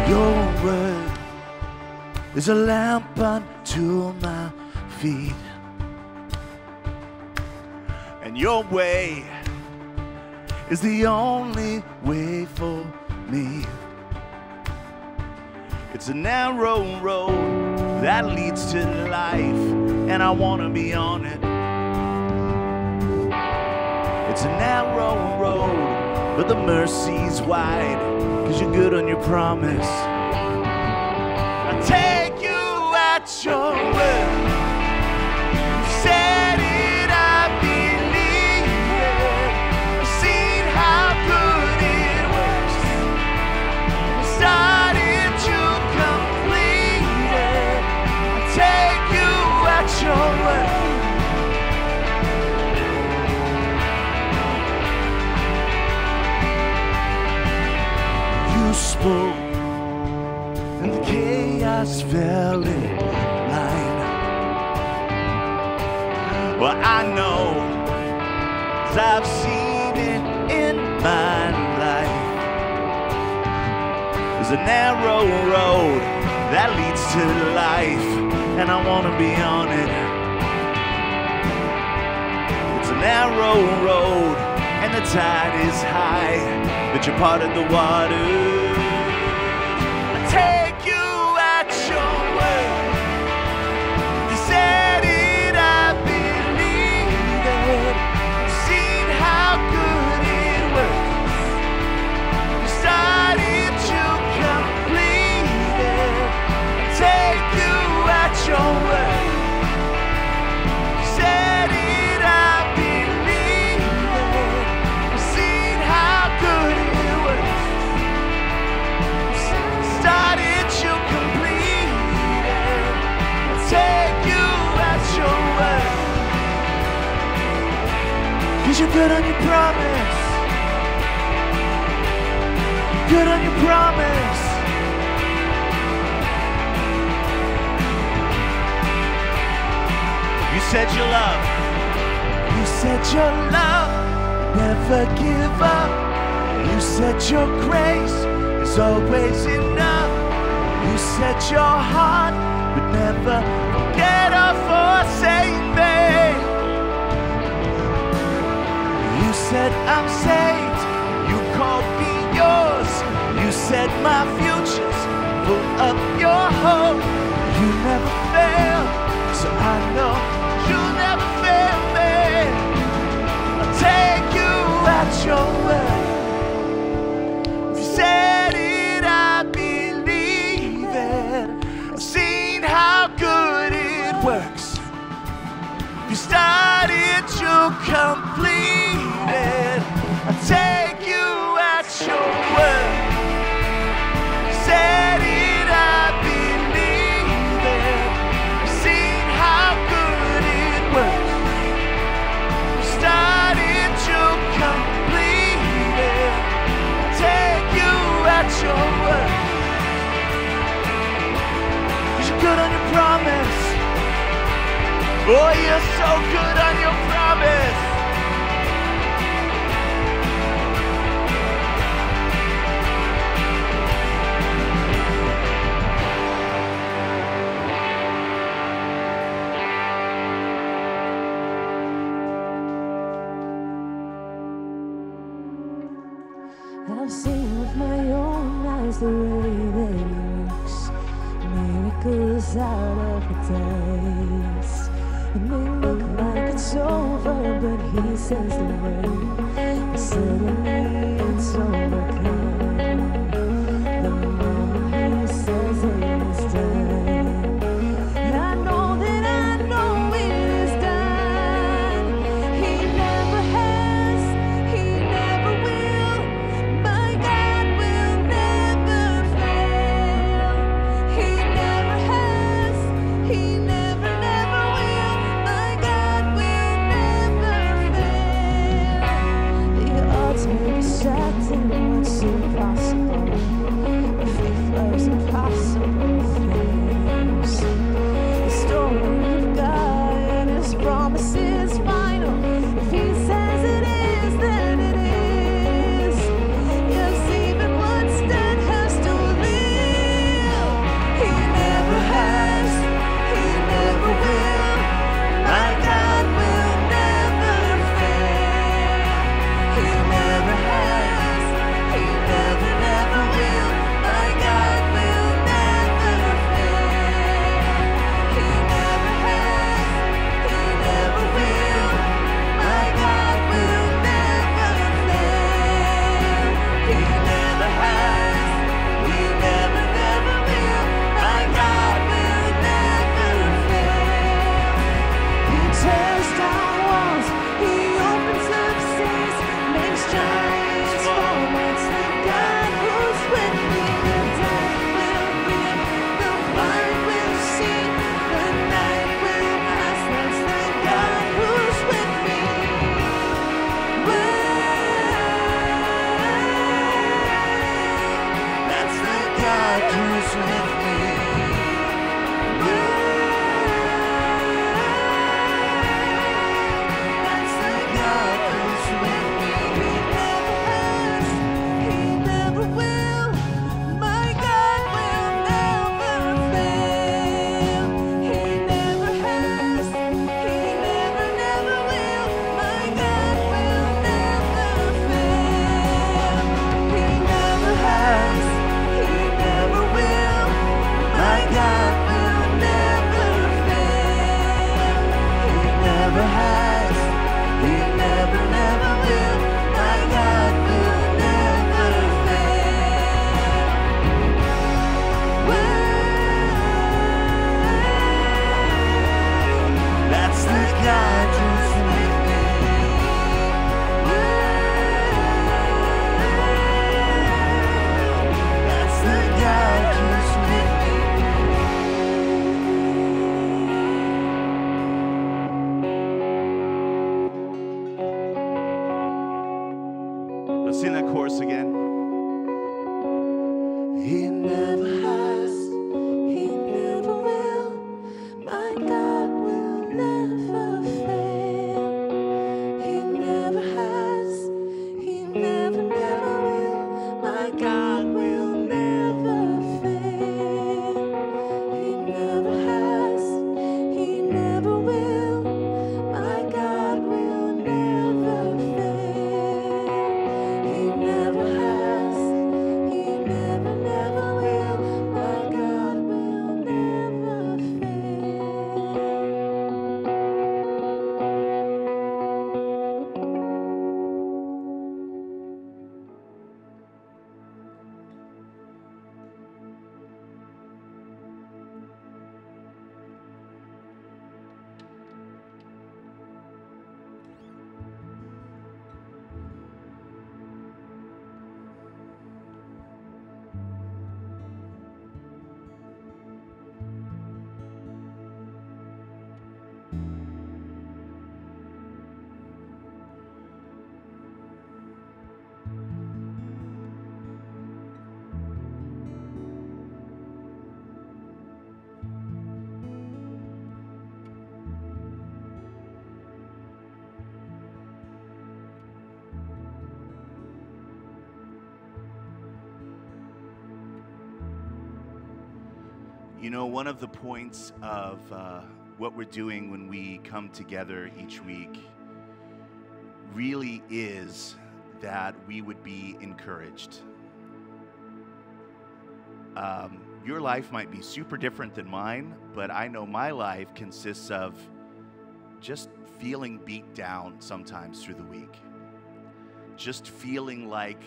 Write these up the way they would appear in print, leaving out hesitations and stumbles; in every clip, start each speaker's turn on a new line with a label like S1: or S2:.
S1: Your word is a lamp unto my feet, and your way is the only way for me. It's a narrow road that leads to life, and I want to be on it. It's a narrow road, but the mercy's wide, 'cause you're good on your promise. I take you at your word. You said it, I believe it. I've seen how good it works. Started to complete it. I take you at your word. You spoke and the chaos fell in line. Well, I know, 'cause I've seen it in my life. There's a narrow road that leads to life, and I want to be on it. It's a narrow road, and the tide is high, but you're part of the water. I take you at your word. You said it, I believe it. I've seen how good it works. You started to complete it. I take you at your word. You said it, I believe it. I've seen how good it works. Started to complete it. I take you at your word. 'Cause you're good on your promise. Good on your promise. You said your love. You said your love never give up. You said your grace is always enough. You said your heart would never forget or forsake me. You said I'm saved. You called me yours. You said my future's full of your hope. You never fail, so I know you'll never fail me. I'll take you at your word. If you said it, I believe it. I've seen how good it works. If you started to complete it. I'll take you at your word. You said it, I believe it. I've seen how good it works. You started to complete it. I'll take you at your word. 'Cause you're good on your promise. Oh, you're so good on your promise.
S2: I've seen with my own eyes the way that he works miracles out of the days. It may look like it's over, but he says the word, and suddenly it's overcome. The moment he says it is done, I know that I know it is done. He never has, he never will. My God will never fail. He never has, he never will. My God will never fail. The odds may be
S1: God who's with me. That's the God who's with me. He never will. My God will never fail. He never has. He never will. My God will never fail. He never has. He never will. My God will never fail. He never has. He never will. My God will never fail. That's the God who's with me. That's the God who's with me. Let's sing that chorus again. He never has, he never will. My God will never fail. He never has, he never will. My God will never fail. He never has, he never will. My God will never fail. He never has, he never will. My God will never fail. You know, one of the points of what we're doing when we come together each week really is that we would be encouraged. Your life might be super different than mine, but I know my life consists of just feeling beat down sometimes through the week. Just feeling like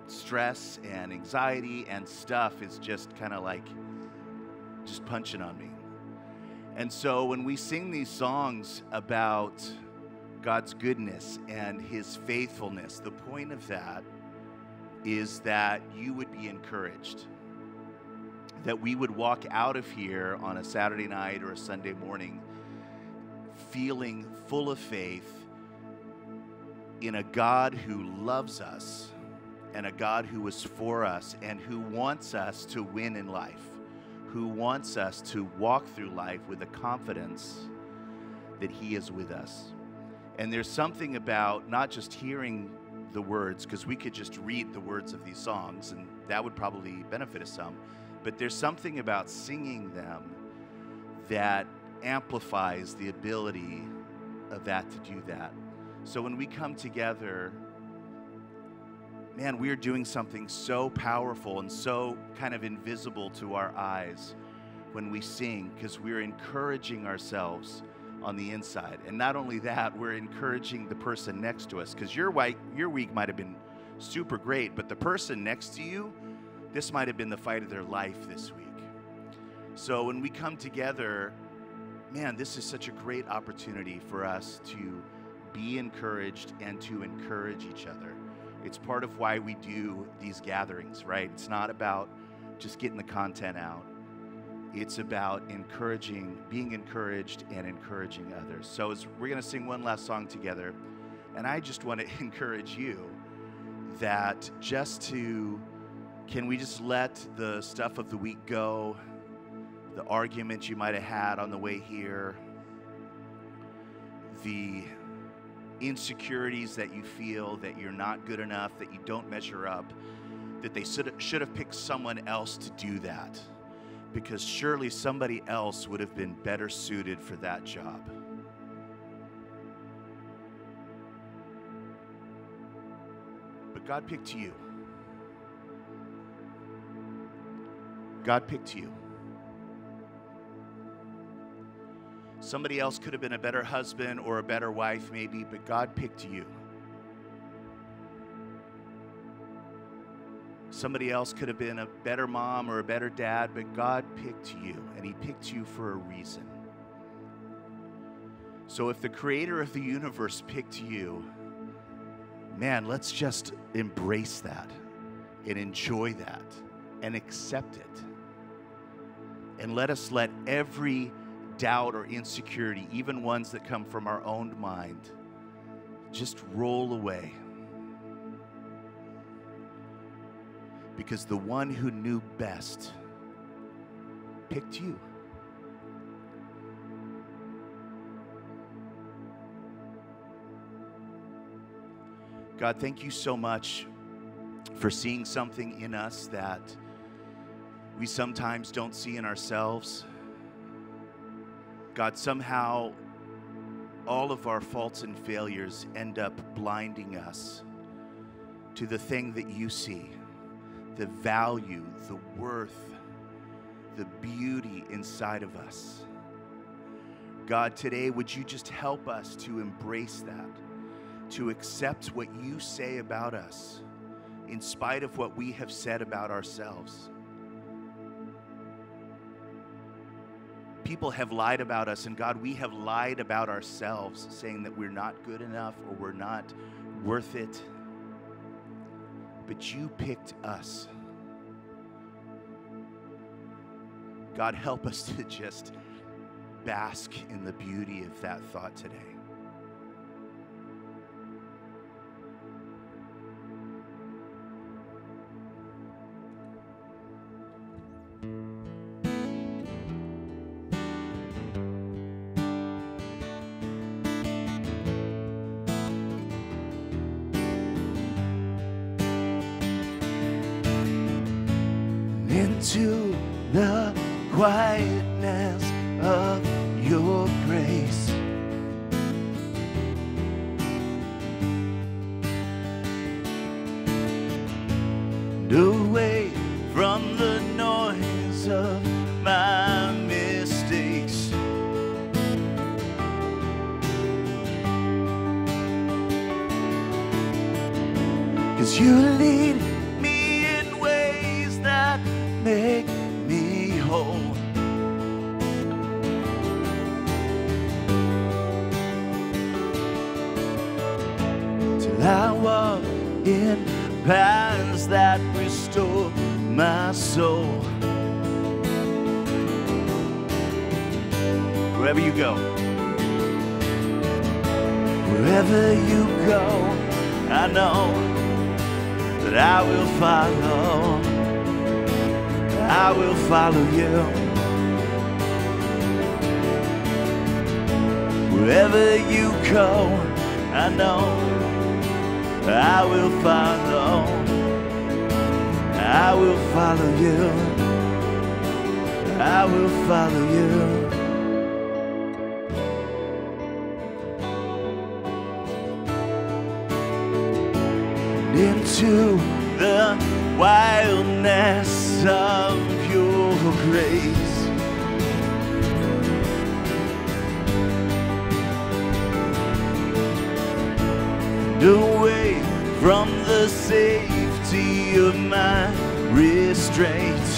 S1: stress and anxiety and stuff is just kind of like just punching on me. And so when we sing these songs about God's goodness and his faithfulness, the point of that is that you would be encouraged, that we would walk out of here on a Saturday night or a Sunday morning feeling full of faith in a God who loves us and a God who is for us and who wants us to win in life, who wants us to walk through life with a confidence that he is with us. And there's something about not just hearing the words, because we could just read the words of these songs and that would probably benefit us some, but there's something about singing them that amplifies the ability of that to do that. So when we come together, man, we're doing something so powerful and so kind of invisible to our eyes when we sing, because we're encouraging ourselves on the inside. And not only that, we're encouraging the person next to us, because your week might have been super great, but the person next to you, this might have been the fight of their life this week. So when we come together, man, this is such a great opportunity for us to be encouraged and to encourage each other. It's part of why we do these gatherings, right? It's not about just getting the content out. It's about encouraging, being encouraged and encouraging others. So we're going to sing one last song together. And I just want to encourage you that just to Can we just let the stuff of the week go? The arguments you might have had on the way here, the insecurities that you feel that you're not good enough, that you don't measure up, that they should have picked someone else to do that, because surely somebody else would have been better suited for that job. But God picked you. God picked you. Somebody else could have been a better husband or a better wife maybe, but God picked you. Somebody else could have been a better mom or a better dad, but God picked you, and He picked you for a reason. So if the creator of the universe picked you, man, let's just embrace that and enjoy that and accept it. And let us let every doubt or insecurity, even ones that come from our own mind, just roll away. Because the one who knew best picked you. God, thank you so much for seeing something in us that we sometimes don't see in ourselves. God, somehow all of our faults and failures end up blinding us to the thing that you see, the value, the worth, the beauty inside of us. God, today, would you just help us to embrace that, to accept what you say about us, in spite of what we have said about ourselves. People have lied about us, and God, we have lied about ourselves, saying that we're not good enough or we're not worth it. But you picked us. God, help us to just bask in the beauty of that thought today. Into the quietness of your grace, and away from the noise of my mistakes. 'Cause you lead me in ways that make me whole. Till I walk in paths that restore my soul. Wherever you go, wherever you go, I know that I will follow. I will follow you. Wherever you go, I know I will follow. I will follow you. I will follow you. Into the wildness of your grace, and away from the safety of my restraint.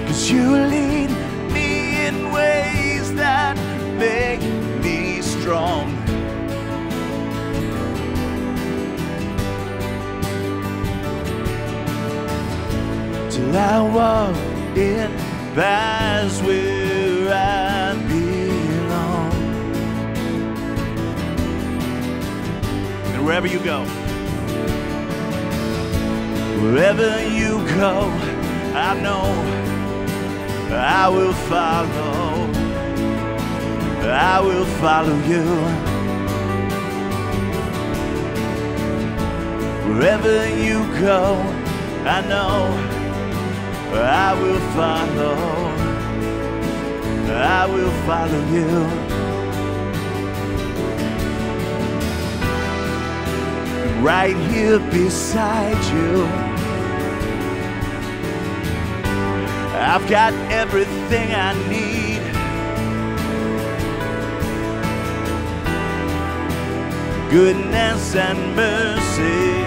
S1: 'Cause you lead me in ways that make me strong. Till I walk in paths where I belong. wherever you go. Wherever you go, I know I will follow. I will follow you. Wherever you go, I know I will follow. I will follow you. Right here beside you, I've got everything I need. Goodness and mercy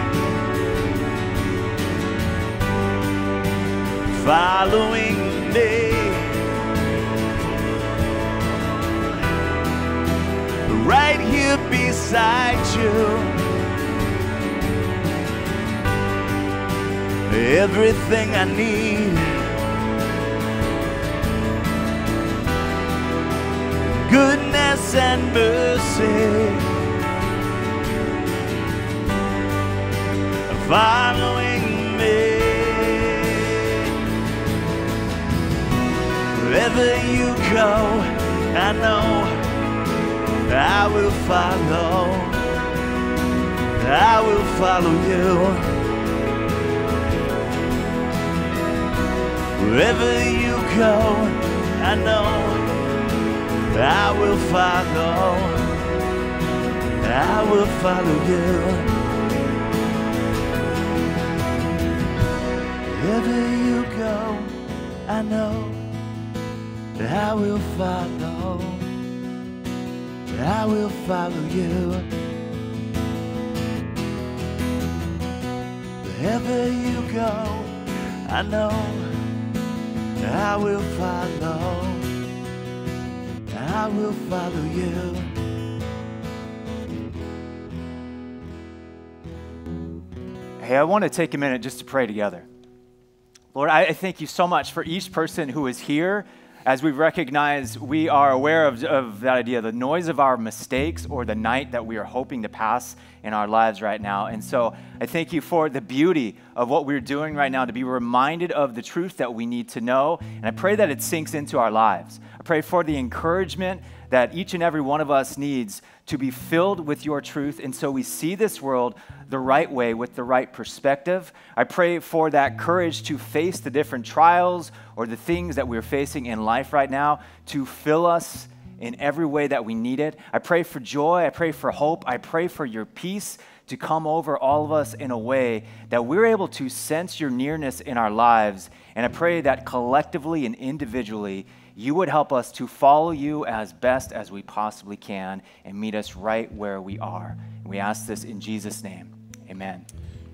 S1: following me. Right here beside you, everything I need. Goodness and mercy following me. Wherever you go, I know I will follow. I will follow you. Wherever you go, I know I will follow. I will follow you. Wherever you go, I know I will follow. I will follow you. Wherever you go, I know I will follow. I will follow you.
S3: Hey, I want to take a minute just to pray together. Lord, I thank you so much for each person who is here. As we recognize, we are aware of that idea, the noise of our mistakes or the night that we are hoping to pass in our lives right now. And so I thank you for the beauty of what we're doing right now, to be reminded of the truth that we need to know. And I pray that it sinks into our lives. I pray for the encouragement that each and every one of us needs to be filled with your truth, and so we see this world the right way with the right perspective. I pray for that courage to face the different trials or the things that we're facing in life right now, to fill us in every way that we need it. I pray for joy. I pray for hope. I pray for your peace to come over all of us in a way that we're able to sense your nearness in our lives. And I pray that collectively and individually, you would help us to follow you as best as we possibly can and meet us right where we are. And we ask this in Jesus' name. Amen.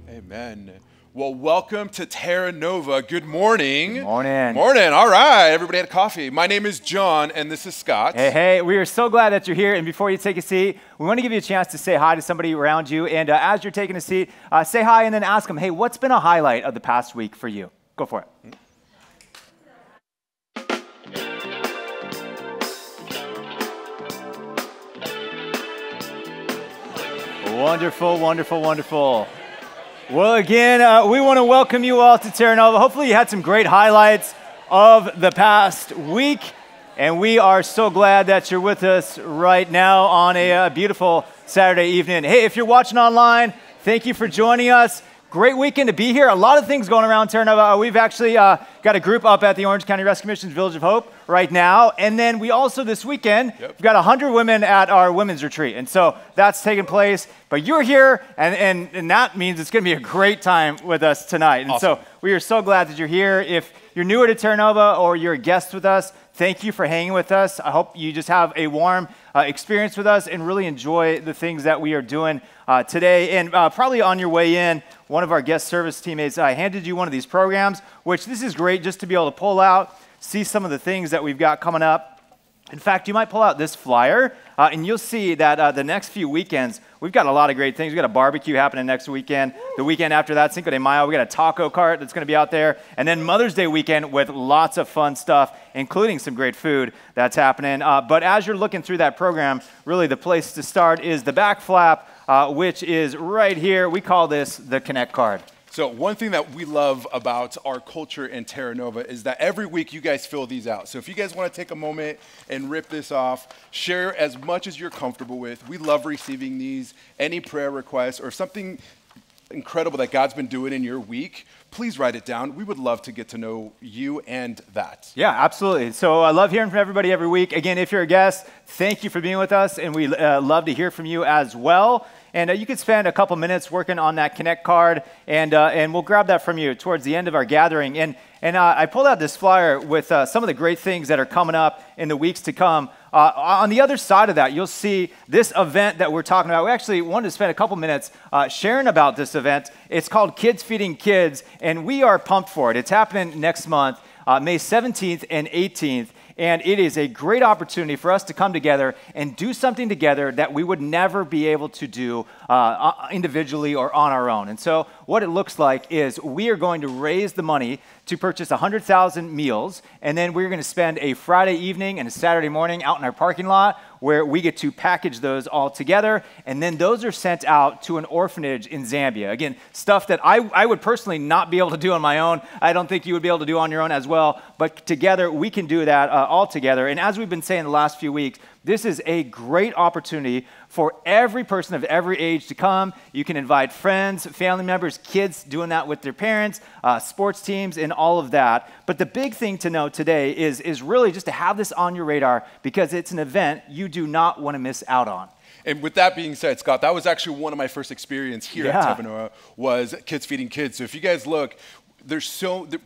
S4: Amen. Well, welcome to Terra Nova. Good morning.
S3: Good morning.
S4: Morning. All right. Everybody had coffee. My name is John, and this is Scott.
S3: Hey, we are so glad that you're here. And before you take a seat, we want to give you a chance to say hi to somebody around you. And as you're taking a seat, say hi and then ask them, hey, what's been a highlight of the past week for you? Go for it. Wonderful, wonderful, wonderful. Well, again, we want to welcome you all to Terra Nova. Hopefully you had some great highlights of the past week, and we are so glad that you're with us right now on a beautiful Saturday evening. Hey, if you're watching online, thank you for joining us. Great weekend to be here. A lot of things going around Terra Nova. We've actually got a group up at the Orange County Rescue Mission's Village of Hope right now. And then we also, this weekend, we've got 100 women at our women's retreat. And so that's taking place. But you're here, and that means it's going to be a great time with us tonight. And
S4: awesome.
S3: So we are so glad that you're here. If you're newer to Terra Nova or you're a guest with us, thank you for hanging with us. I hope you just have a warm experience with us and really enjoy the things that we are doing today. And probably on your way in, one of our guest service teammates handed you one of these programs, which this is great just to be able to pull out, see some of the things that we've got coming up. In fact, you might pull out this flyer, and you'll see that the next few weekends, we've got a lot of great things. We've got a barbecue happening next weekend. The weekend after that, Cinco de Mayo, we got a taco cart that's going to be out there. And then Mother's Day weekend with lots of fun stuff, including some great food that's happening. But as you're looking through that program, really the place to start is the back flap which is right here. We call this the Connect card.
S4: So one thing that we love about our culture in Terra Nova is that every week you guys fill these out. So if you guys want to take a moment and rip this off, share as much as you're comfortable with. We love receiving these. Any prayer requests or something incredible that God's been doing in your week, please write it down. We would love to get to know you and that.
S3: Yeah, absolutely. So I love hearing from everybody every week. Again, if you're a guest, thank you for being with us, and we love to hear from you as well. And you could spend a couple minutes working on that Connect card, and we'll grab that from you towards the end of our gathering. And I pulled out this flyer with some of the great things that are coming up in the weeks to come. On the other side of that, you'll see this event that we're talking about. We actually wanted to spend a couple minutes sharing about this event. It's called Kids Feeding Kids, and we are pumped for it. It's happening next month, May 17th and 18th. And it is a great opportunity for us to come together and do something together that we would never be able to do individually or on our own. And so what it looks like is we are going to raise the money to purchase 100,000 meals, and then we're going to spend a Friday evening and a Saturday morning out in our parking lot where we get to package those all together, and then those are sent out to an orphanage in Zambia. Again, stuff that I would personally not be able to do on my own. I don't think you would be able to do on your own as well, but together we can do that all together. And as we've been saying the last few weeks, this is a great opportunity for every person of every age to come. You can invite friends, family members, kids doing that with their parents, sports teams, and all of that. But the big thing to know today is really just to have this on your radar because it's an event you do not want to miss out on.
S4: And with that being said, Scott, that was actually one of my first experience here at Terra Nova was Kids Feeding Kids. So if you guys look,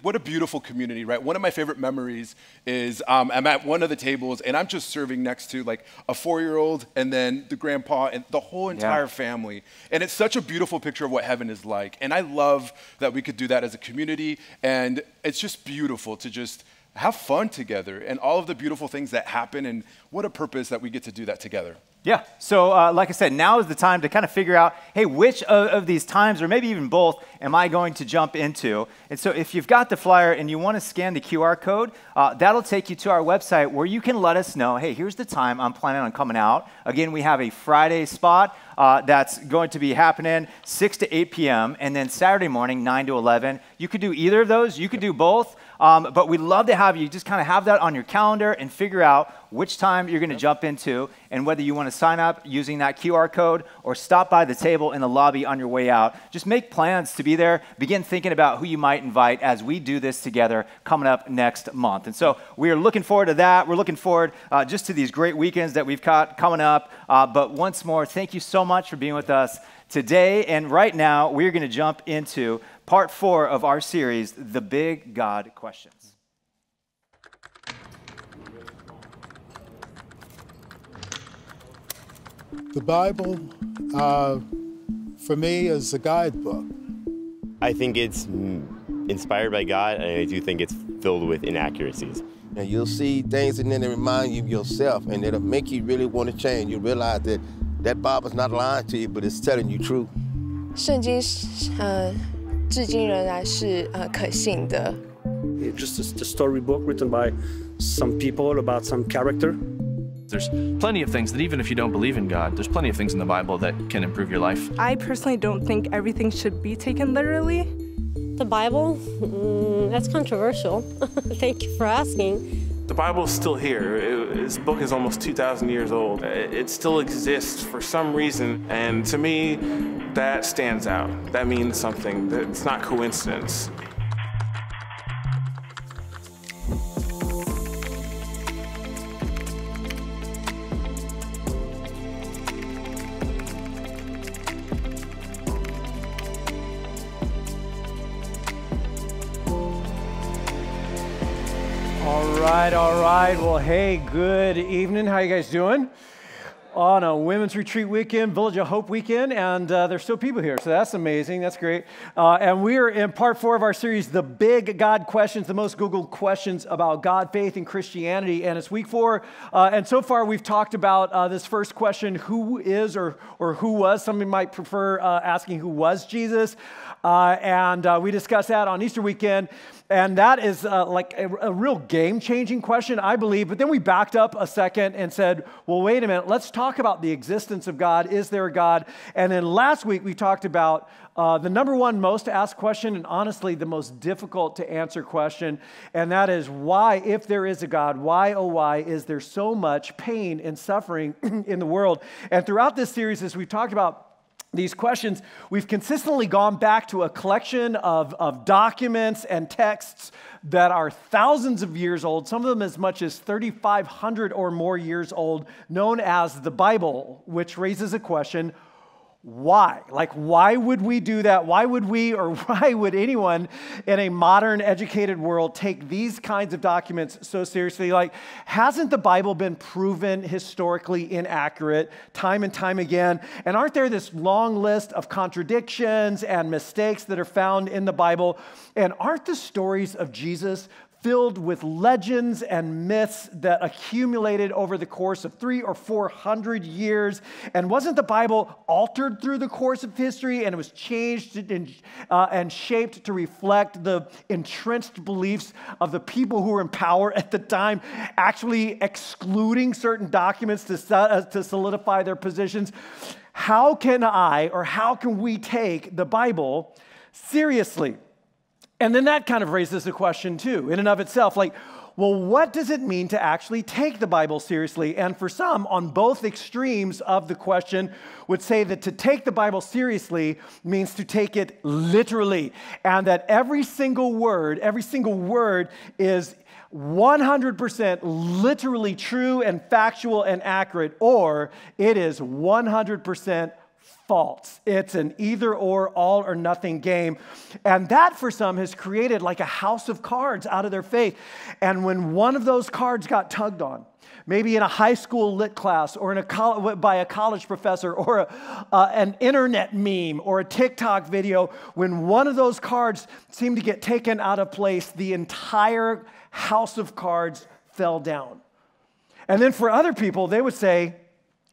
S4: what a beautiful community, right? One of my favorite memories is I'm at one of the tables and I'm just serving next to like a 4-year-old and then the grandpa and the whole entire family. And it's such a beautiful picture of what heaven is like. And I love that we could do that as a community. And it's just beautiful to just have fun together and all of the beautiful things that happen. And what a purpose that we get to do that together.
S3: Yeah, so like I said, now is the time to kind of figure out, hey, which of these times, or maybe even both, am I going to jump into? And so if you've got the flyer and you want to scan the QR code, that'll take you to our website where you can let us know, hey, here's the time I'm planning on coming out. Again, we have a Friday spot that's going to be happening 6 to 8 p.m., and then Saturday morning, 9 to 11. You could do either of those. You could do both. But we'd love to have you just kind of have that on your calendar and figure out which time you're going to jump into and whether you want to sign up using that QR code or stop by the table in the lobby on your way out. Just make plans to be there. Begin thinking about who you might invite as we do this together coming up next month. And so we are looking forward to that. We're looking forward just to these great weekends that we've got coming up. But once more, thank you so much for being with us today. And right now, we're going to jump into part 4 of our series, The Big God Questions.
S5: The Bible, for me, is a guidebook.
S6: I think it's inspired by God, and I do think it's filled with inaccuracies.
S7: And you'll see things and then it remind you of yourself, and it'll make you really want to change. You realize that that Bible's not lying to you, but it's telling you truth.
S8: 圣经至今仍然是可信的。
S9: It's just a storybook written by some people about some character.
S10: There's plenty of things that even if you don't believe in God, there's plenty of things in the Bible that can improve your life.
S11: I personally don't think everything should be taken literally.
S12: The Bible? That's controversial. Thank you for asking.
S13: The Bible is still here. This book is almost 2,000 years old. It still exists for some reason, and to me, that stands out. That means something. It's not coincidence.
S14: All right. Well, hey, good evening. How you guys doing? On a women's retreat weekend, Village of Hope weekend, and there's still people here, so that's amazing. That's great. And we are in part 4 of our series, The Big God Questions, the most Googled questions about God, faith, and Christianity. And it's week 4, and so far we've talked about this first question, who is or who was? Some might prefer asking who was Jesus. And we discussed that on Easter weekend. And that is like a real game-changing question, I believe. But then we backed up a second and said, well, wait a minute, let's talk talk about the existence of God. Is there a God? And then last week we talked about the number one most asked question, and honestly the most difficult to answer question, and that is why, if there is a God, why, oh why, is there so much pain and suffering in the world? And throughout this series, as we've talked about these questions, we've consistently gone back to a collection of documents and texts that are thousands of years old, some of them as much as 3,500 or more years old, known as the Bible, which raises a question: why? Like, why would we do that? Why would we, or why would anyone in a modern educated world take these kinds of documents so seriously? Like, hasn't the Bible been proven historically inaccurate time and time again? And aren't there this long list of contradictions and mistakes that are found in the Bible? And aren't the stories of Jesus filled with legends and myths that accumulated over the course of 300 or 400 years? And wasn't the Bible altered through the course of history, and it was changed and shaped to reflect the entrenched beliefs of the people who were in power at the time, actually excluding certain documents to solidify their positions? How can how can we take the Bible seriously? And then that kind of raises a question too, in and of itself, like, well, what does it mean to actually take the Bible seriously? And for some, on both extremes of the question, would say that to take the Bible seriously means to take it literally, and that every single word is 100% literally true and factual and accurate, or it is 100% false. It's an either or, all or nothing game. And that for some has created like a house of cards out of their faith. And when one of those cards got tugged on, maybe in a high school lit class or by a college professor or an internet meme or a TikTok video, when one of those cards seemed to get taken out of place, the entire house of cards fell down. And then for other people, they would say,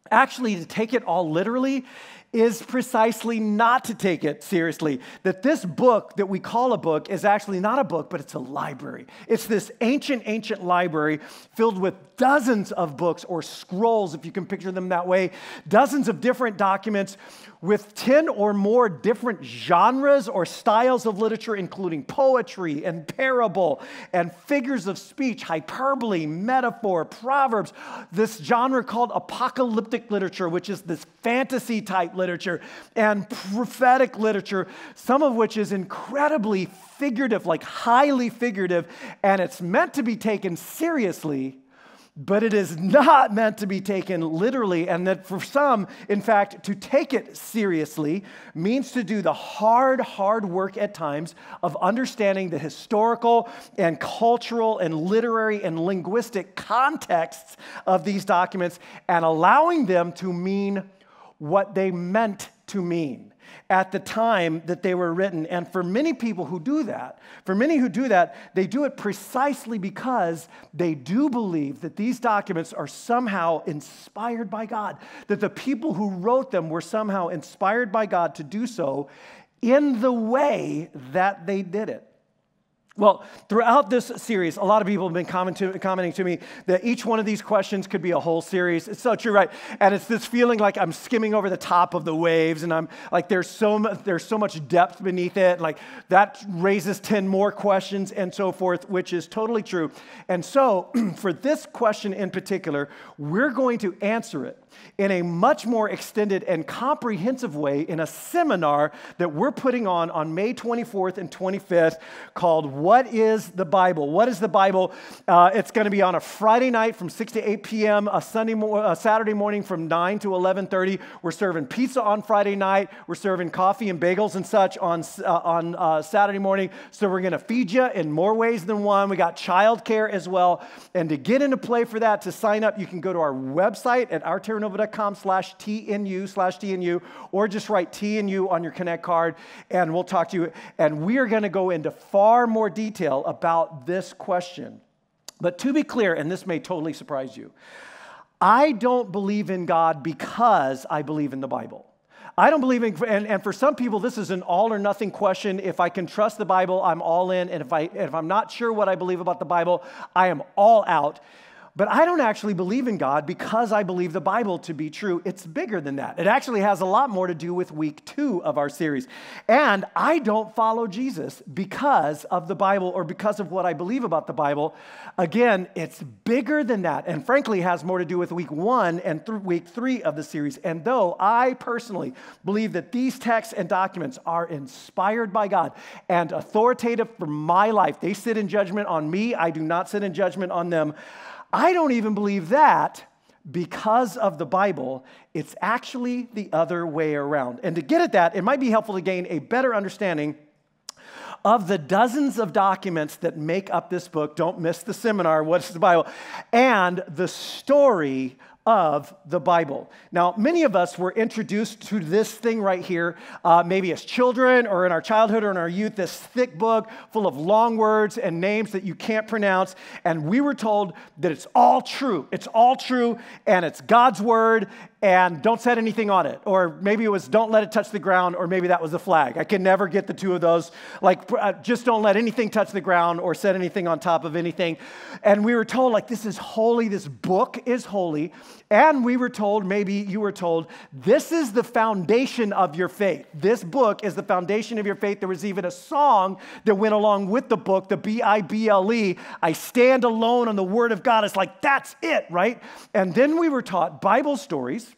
S14: actually, to take it all literally is precisely not to take it seriously. That this book that we call a book is actually not a book, but it's a library. It's this ancient library filled with dozens of books or scrolls, if you can picture them that way, dozens of different documents with 10 or more different genres or styles of literature, including poetry and parable and figures of speech, hyperbole, metaphor, proverbs, this genre called apocalyptic literature, which is this fantasy type literature, and prophetic literature, some of which is incredibly figurative, like highly figurative, and it's meant to be taken seriously, but it is not meant to be taken literally. And that for some, in fact, to take it seriously means to do the hard work at times of understanding the historical and cultural and literary and linguistic contexts of these documents and allowing them to mean what they meant to mean at the time that they were written. And for many people who do that, they do it precisely because they do believe that these documents are somehow inspired by God, that the people who wrote them were somehow inspired by God to do so in the way that they did it. Well, throughout this series, a lot of people have been commenting to me that each one of these questions could be a whole series. It's so true, right? And it's this feeling like I'm skimming over the top of the waves, and I'm like, there's so much depth beneath it. Like that raises 10 more questions and so forth, which is totally true. And so, for this question in particular, we're going to answer it in a much more extended and comprehensive way in a seminar that we're putting on May 24th and 25th called What is the Bible? What is the Bible? It's going to be on a Friday night from 6 to 8 p.m., a Saturday morning from 9 to 11:30. We're serving pizza on Friday night. We're serving coffee and bagels and such on Saturday morning. So we're going to feed you in more ways than one. We got childcare as well. And to get into play for that, to sign up, you can go to our website at ourterranova.com/TNU, or just write TNU on your Connect card, and we'll talk to you. And we are going to go into far more detail about this question. But to be clear, and this may totally surprise you, I don't believe in God because I believe in the Bible. I don't believe in, and for some people, this is an all or nothing question. If I can trust the Bible, I'm all in. And if I'm not sure what I believe about the Bible, I am all out. But I don't actually believe in God because I believe the Bible to be true. It's bigger than that. It actually has a lot more to do with week 2 of our series. And I don't follow Jesus because of the Bible or because of what I believe about the Bible. Again, it's bigger than that, and frankly has more to do with week 1 and week 3 of the series. And though I personally believe that these texts and documents are inspired by God and authoritative for my life, they sit in judgment on me, I do not sit in judgment on them. I don't even believe that because of the Bible. It's actually the other way around. And to get at that, it might be helpful to gain a better understanding of the dozens of documents that make up this book. Don't miss the seminar, What's the Bible? And the story of the Bible. Now, many of us were introduced to this thing right here, maybe as children or in our childhood or in our youth, this thick book full of long words and names that you can't pronounce, and we were told that it's all true. It's all true, and it's God's word, and don't set anything on it. Or maybe it was don't let it touch the ground, or maybe that was a flag. I can never get the two of those. Like, just don't let anything touch the ground or set anything on top of anything. And we were told, like, this is holy, this book is holy. And we were told, maybe you were told, this is the foundation of your faith. This book is the foundation of your faith. There was even a song that went along with the book, the B-I-B-L-E, I stand alone on the word of God. It's like, that's it, right? And then we were taught Bible stories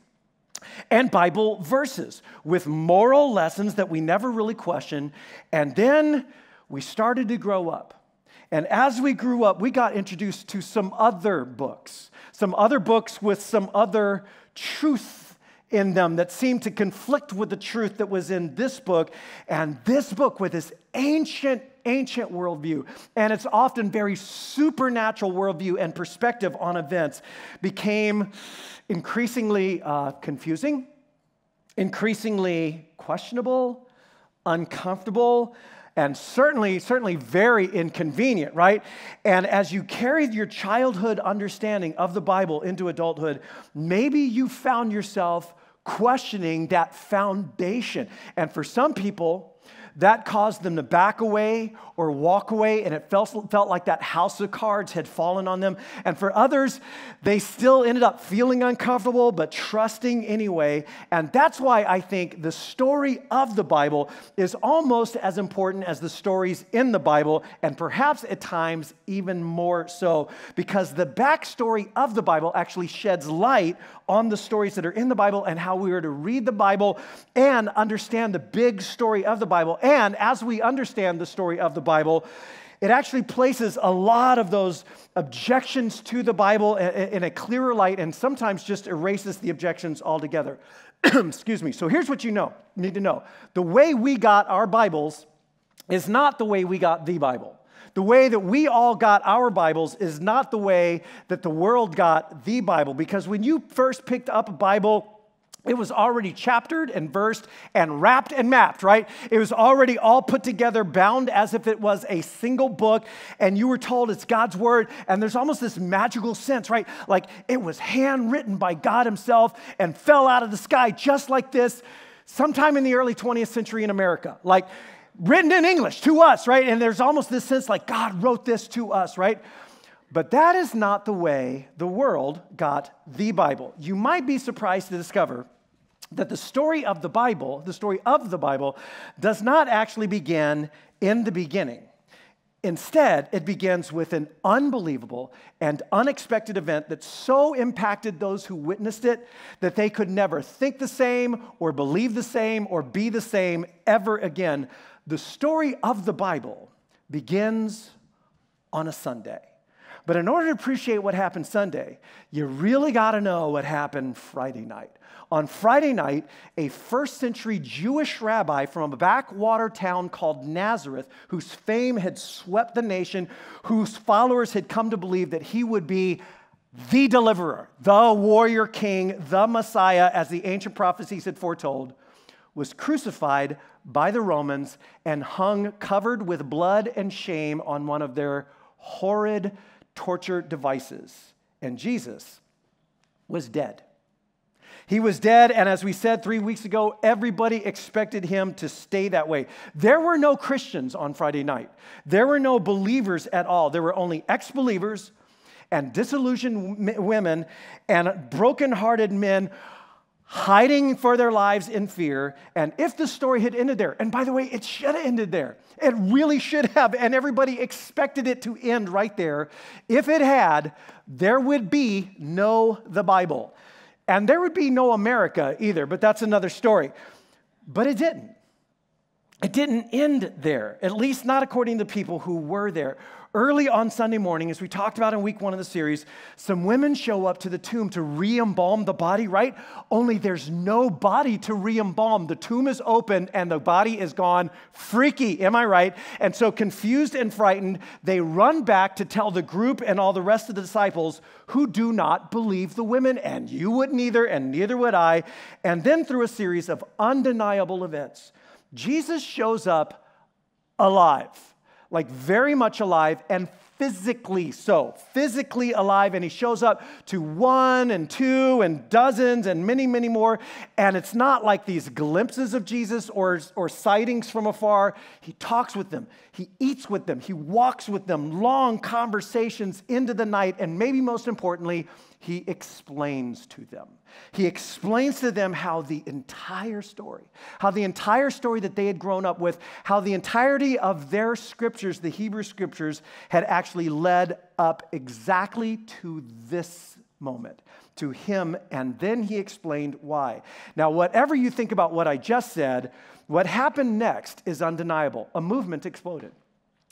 S14: and Bible verses with moral lessons that we never really questioned. And then we started to grow up. And as we grew up, we got introduced to some other books with some other truth in them that seemed to conflict with the truth that was in this book. And this book with this ancient worldview, and it's often very supernatural worldview and perspective on events, became increasingly confusing, increasingly questionable, uncomfortable, and certainly very inconvenient, right? And as you carried your childhood understanding of the Bible into adulthood, maybe you found yourself questioning that foundation. And for some people, that caused them to back away or walk away, and it felt like that house of cards had fallen on them. And for others, they still ended up feeling uncomfortable, but trusting anyway. And that's why I think the story of the Bible is almost as important as the stories in the Bible, and perhaps at times even more so, because the backstory of the Bible actually sheds light on the stories that are in the Bible and how we are to read the Bible and understand the big story of the Bible. And as we understand the story of the Bible, it actually places a lot of those objections to the Bible in a clearer light, and sometimes just erases the objections altogether. Excuse me. So here's what you need to know. The way we got our Bibles is not the way we got the Bible. The way that we all got our Bibles is not the way that the world got the Bible. Because when you first picked up a Bible, it was already chaptered and versed and wrapped and mapped, right? It was already all put together, bound as if it was a single book, and you were told it's God's word, and there's almost this magical sense, right? Like it was handwritten by God himself and fell out of the sky just like this sometime in the early 20th century in America. Like written in English to us, right? And there's almost this sense like God wrote this to us, right? But that is not the way the world got the Bible. You might be surprised to discover that the story of the Bible does not actually begin in the beginning. Instead, it begins with an unbelievable and unexpected event that so impacted those who witnessed it that they could never think the same or believe the same or be the same ever again. The story of the Bible begins on a Sunday. But in order to appreciate what happened Sunday, you really got to know what happened Friday night. On Friday night, a first-century Jewish rabbi from a backwater town called Nazareth, whose fame had swept the nation, whose followers had come to believe that he would be the deliverer, the warrior king, the Messiah, as the ancient prophecies had foretold, was crucified by the Romans and hung covered with blood and shame on one of their horrid torture devices. And Jesus was dead. He was dead, and as we said 3 weeks ago, everybody expected him to stay that way. There were no Christians on Friday night. There were no believers at all. There were only ex-believers and disillusioned women and brokenhearted men hiding for their lives in fear. And if the story had ended there, and by the way, it should have ended there. It really should have, and everybody expected it to end right there. If it had, there would be no the Bible. And there would be no America either, but that's another story. But it didn't. It didn't end there, at least not according to people who were there. Early on Sunday morning, as we talked about in week 1 of the series, some women show up to the tomb to re-embalm the body, right? Only there's no body to re-embalm. The tomb is open and the body is gone. Freaky, am I right? And so confused and frightened, they run back to tell the group and all the rest of the disciples who do not believe the women, and you wouldn't either, and neither would I. And then through a series of undeniable events, Jesus shows up alive. Like very much alive and physically so, physically alive. And he shows up to 1 and 2 and dozens and many, many more. And it's not like these glimpses of Jesus or sightings from afar. He talks with them. He eats with them. He walks with them. Long conversations into the night. And maybe most importantly, he explains to them. He explains to them how the entire story that they had grown up with, how the entirety of their scriptures, the Hebrew scriptures, had actually led up exactly to this moment, to him, and then he explained why. Now, whatever you think about what I just said, what happened next is undeniable. A movement exploded.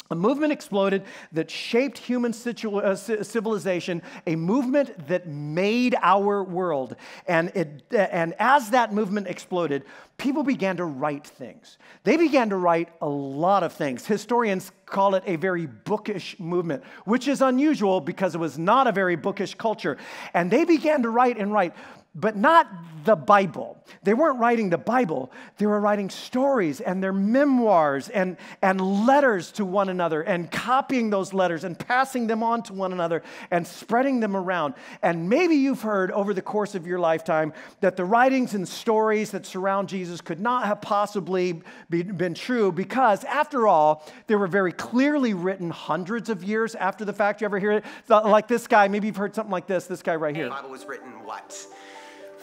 S14: A movement exploded that shaped human civilization, a movement that made our world. And as that movement exploded, people began to write things. They began to write a lot of things. Historians call it a very bookish movement, which is unusual because it was not a very bookish culture. And they began to write and write, but not the Bible. They weren't writing the Bible. They were writing stories and their memoirs and letters to one another and copying those letters and passing them on to one another and spreading them around. And maybe you've heard over the course of your lifetime that the writings and stories that surround Jesus could not have possibly been true because, after all, they were very clearly written hundreds of years after the fact. You ever hear it? Like this guy, maybe you've heard something like this guy right here.
S15: The Bible was written, what?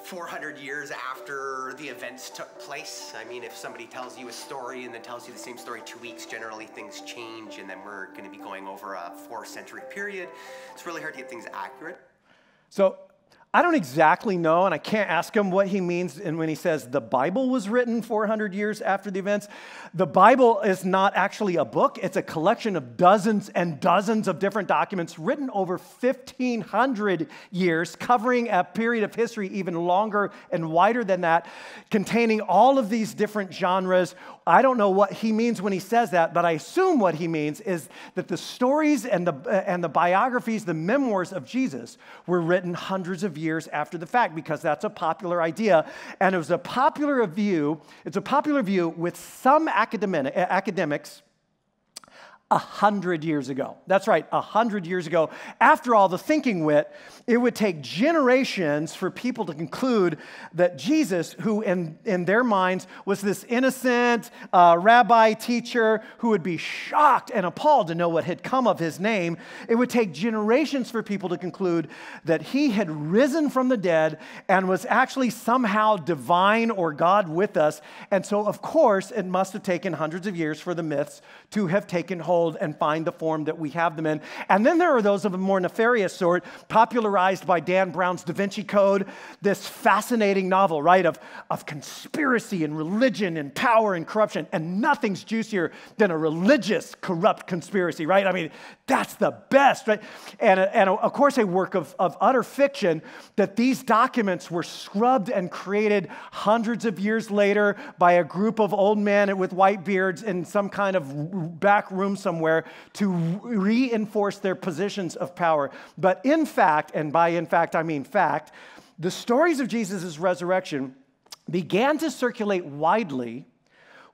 S15: 400 years after the events took place. I mean, if somebody tells you a story and then tells you the same story 2 weeks, generally things change, and then we're going to be going over a 4-century period. It's really hard to get things accurate.
S14: So I don't exactly know, and I can't ask him what he means when he says the Bible was written 400 years after the events. The Bible is not actually a book. It's a collection of dozens and dozens of different documents written over 1,500 years, covering a period of history even longer and wider than that, containing all of these different genres. I don't know what he means when he says that, but I assume what he means is that the stories and the biographies, the memoirs of Jesus were written hundreds of years after the fact, because that's a popular idea. And it was a popular view. It's a popular view with some academics 100 years ago. That's right, 100 years ago. After all, the thinking went, it would take generations for people to conclude that Jesus, who in their minds was this innocent rabbi teacher who would be shocked and appalled to know what had come of his name, it would take generations for people to conclude that he had risen from the dead and was actually somehow divine or God with us. And so, of course, it must have taken hundreds of years for the myths to have taken hold and find the form that we have them in. And then there are those of a more nefarious sort, popularized by Dan Brown's Da Vinci Code, this fascinating novel, right, of conspiracy and religion and power and corruption, and nothing's juicier than a religious, corrupt conspiracy, right? I mean, that's the best, right? And of course, a work of utter fiction that these documents were scrubbed and created hundreds of years later by a group of old men with white beards in some kind of back room somewhere to reinforce their positions of power. But in fact, and by in fact I mean fact, the stories of Jesus' resurrection began to circulate widely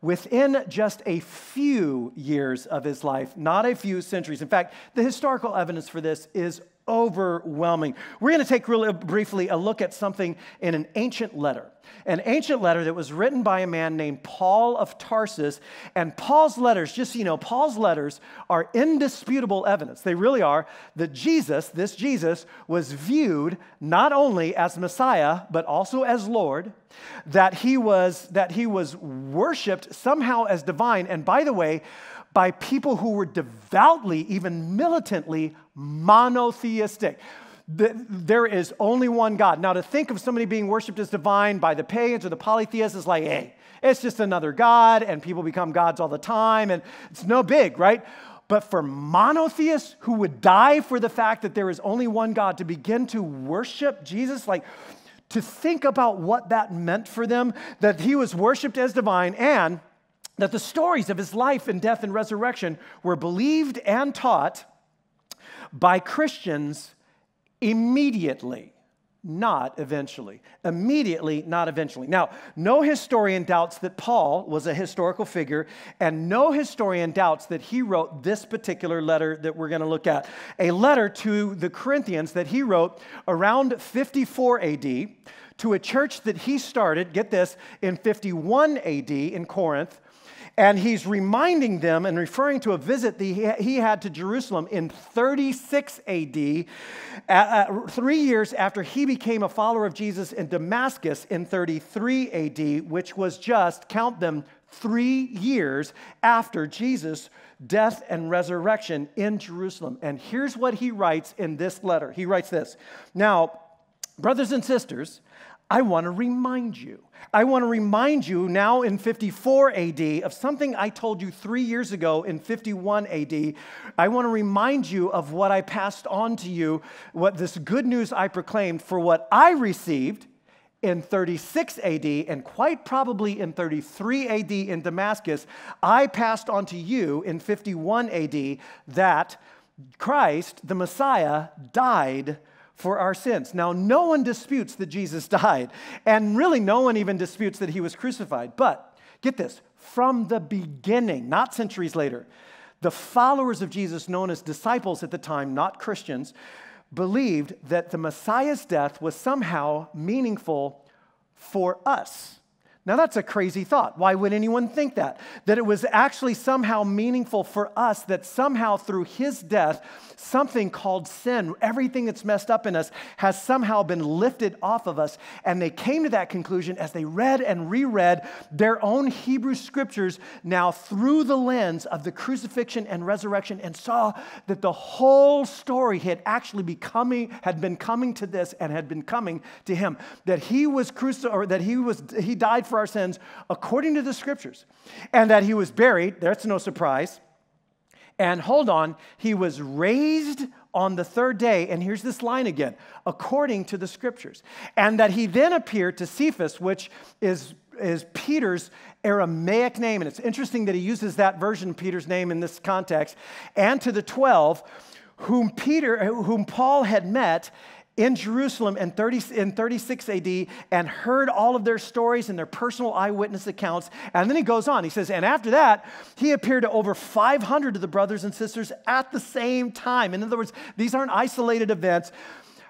S14: within just a few years of his life, not a few centuries. In fact, the historical evidence for this is overwhelming. We're going to take really briefly a look at something in an ancient letter that was written by a man named Paul of Tarsus. And Paul's letters, just so you know, Paul's letters are indisputable evidence. They really are that this Jesus, was viewed not only as Messiah, but also as Lord, that he was worshiped somehow as divine. And by the way, by people who were devoutly, even militantly monotheistic. There is only one God. Now, to think of somebody being worshiped as divine by the pagans or the polytheists is like, hey, it's just another God, and people become gods all the time, and it's no big, right? But for monotheists who would die for the fact that there is only one God, to begin to worship Jesus, like to think about what that meant for them, that he was worshiped as divine, and that the stories of his life and death and resurrection were believed and taught by Christians immediately, not eventually. Immediately, not eventually. Now, no historian doubts that Paul was a historical figure, and no historian doubts that he wrote this particular letter that we're going to look at. A letter to the Corinthians that he wrote around 54 AD to a church that he started, get this, in 51 AD in Corinth. And he's reminding them and referring to a visit that he had to Jerusalem in 36 AD, 3 years after he became a follower of Jesus in Damascus in 33 AD, which was just, count them, 3 years after Jesus' death and resurrection in Jerusalem. And here's what he writes in this letter. He writes this: "Now, brothers and sisters, I want to remind you now in 54 AD of something I told you 3 years ago in 51 AD. I want to remind you of what I passed on to you, what this good news I proclaimed, for what I received in 36 AD and quite probably in 33 AD in Damascus, I passed on to you in 51 AD, that Christ, the Messiah, died for our sins." Now, no one disputes that Jesus died, and really no one even disputes that he was crucified. But get this, from the beginning, not centuries later, the followers of Jesus, known as disciples at the time, not Christians, believed that the Messiah's death was somehow meaningful for us. Now, that's a crazy thought. Why would anyone think that? That it was actually somehow meaningful for us, that somehow through his death, something called sin, everything that's messed up in us, has somehow been lifted off of us. And they came to that conclusion as they read and reread their own Hebrew scriptures now through the lens of the crucifixion and resurrection, and saw that the whole story had actually been coming to this and had been coming to him. That he was crucified, or that he died for our sins according to the scriptures, and that he was buried. That's no surprise. And hold on, he was raised on the third day, and here's this line again, according to the scriptures. And that he then appeared to Cephas, which is Peter's Aramaic name, and it's interesting that he uses that version of Peter's name in this context, and to the 12, whom Paul had met in Jerusalem in 36 AD and heard all of their stories and their personal eyewitness accounts. And then he goes on. He says, and after that, he appeared to over 500 of the brothers and sisters at the same time. In other words, these aren't isolated events.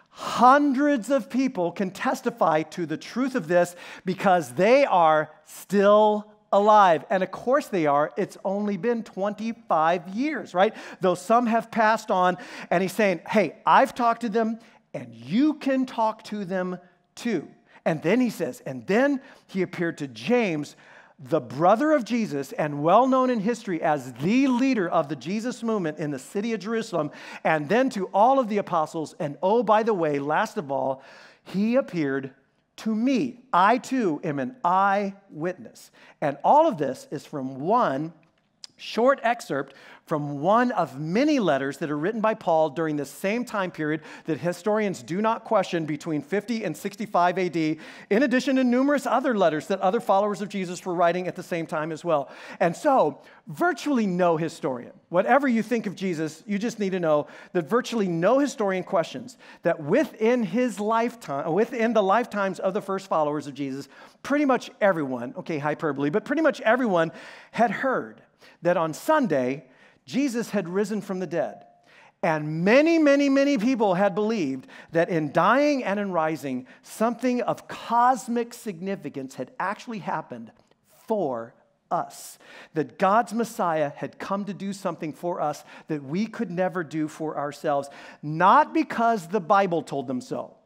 S14: Hundreds of people can testify to the truth of this because they are still alive. And of course they are. It's only been 25 years, right? Though some have passed on. And he's saying, hey, I've talked to them, and you can talk to them too. And then he says, and then he appeared to James, the brother of Jesus, and well known in history as the leader of the Jesus movement in the city of Jerusalem, and then to all of the apostles. And oh, by the way, last of all, he appeared to me. I too am an eyewitness. And all of this is from one short excerpt from one of many letters that are written by Paul during the same time period that historians do not question, between 50 and 65 AD, in addition to numerous other letters that other followers of Jesus were writing at the same time as well. And so, virtually no historian, whatever you think of Jesus, you just need to know that virtually no historian questions that within his lifetime, within the lifetimes of the first followers of Jesus, pretty much everyone, okay, hyperbole, but pretty much everyone had heard that on Sunday, Jesus had risen from the dead, And many, many, many people had believed that in dying and in rising, something of cosmic significance had actually happened for us. That God's Messiah had come to do something for us that we could never do for ourselves. Not because the Bible told them so.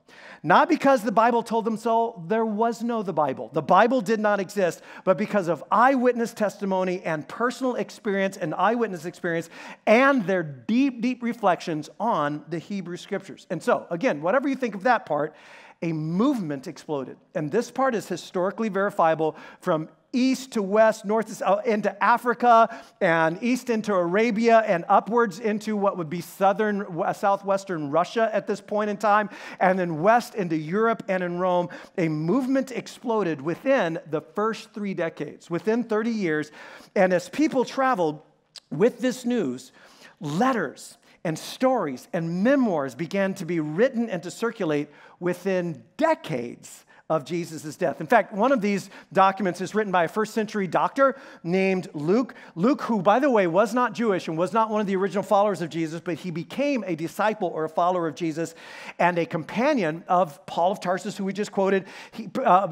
S14: Not because the Bible told them so, there was no the Bible. The Bible did not exist, but because of eyewitness testimony and personal experience and eyewitness experience and their deep, deep reflections on the Hebrew Scriptures. And so, again, whatever you think of that part, a movement exploded. And this part is historically verifiable from east to west, north to south, into Africa, and east into Arabia, and upwards into what would be southwestern Russia at this point in time, and then west into Europe and in Rome. A movement exploded within the first 3 decades, within 30 years. And as people traveled with this news, letters and stories and memoirs began to be written and to circulate within decades of Jesus' death. In fact, one of these documents is written by a first century doctor named Luke. Luke, who, by the way, was not Jewish and was not one of the original followers of Jesus, but he became a disciple or a follower of Jesus and a companion of Paul of Tarsus, who we just quoted.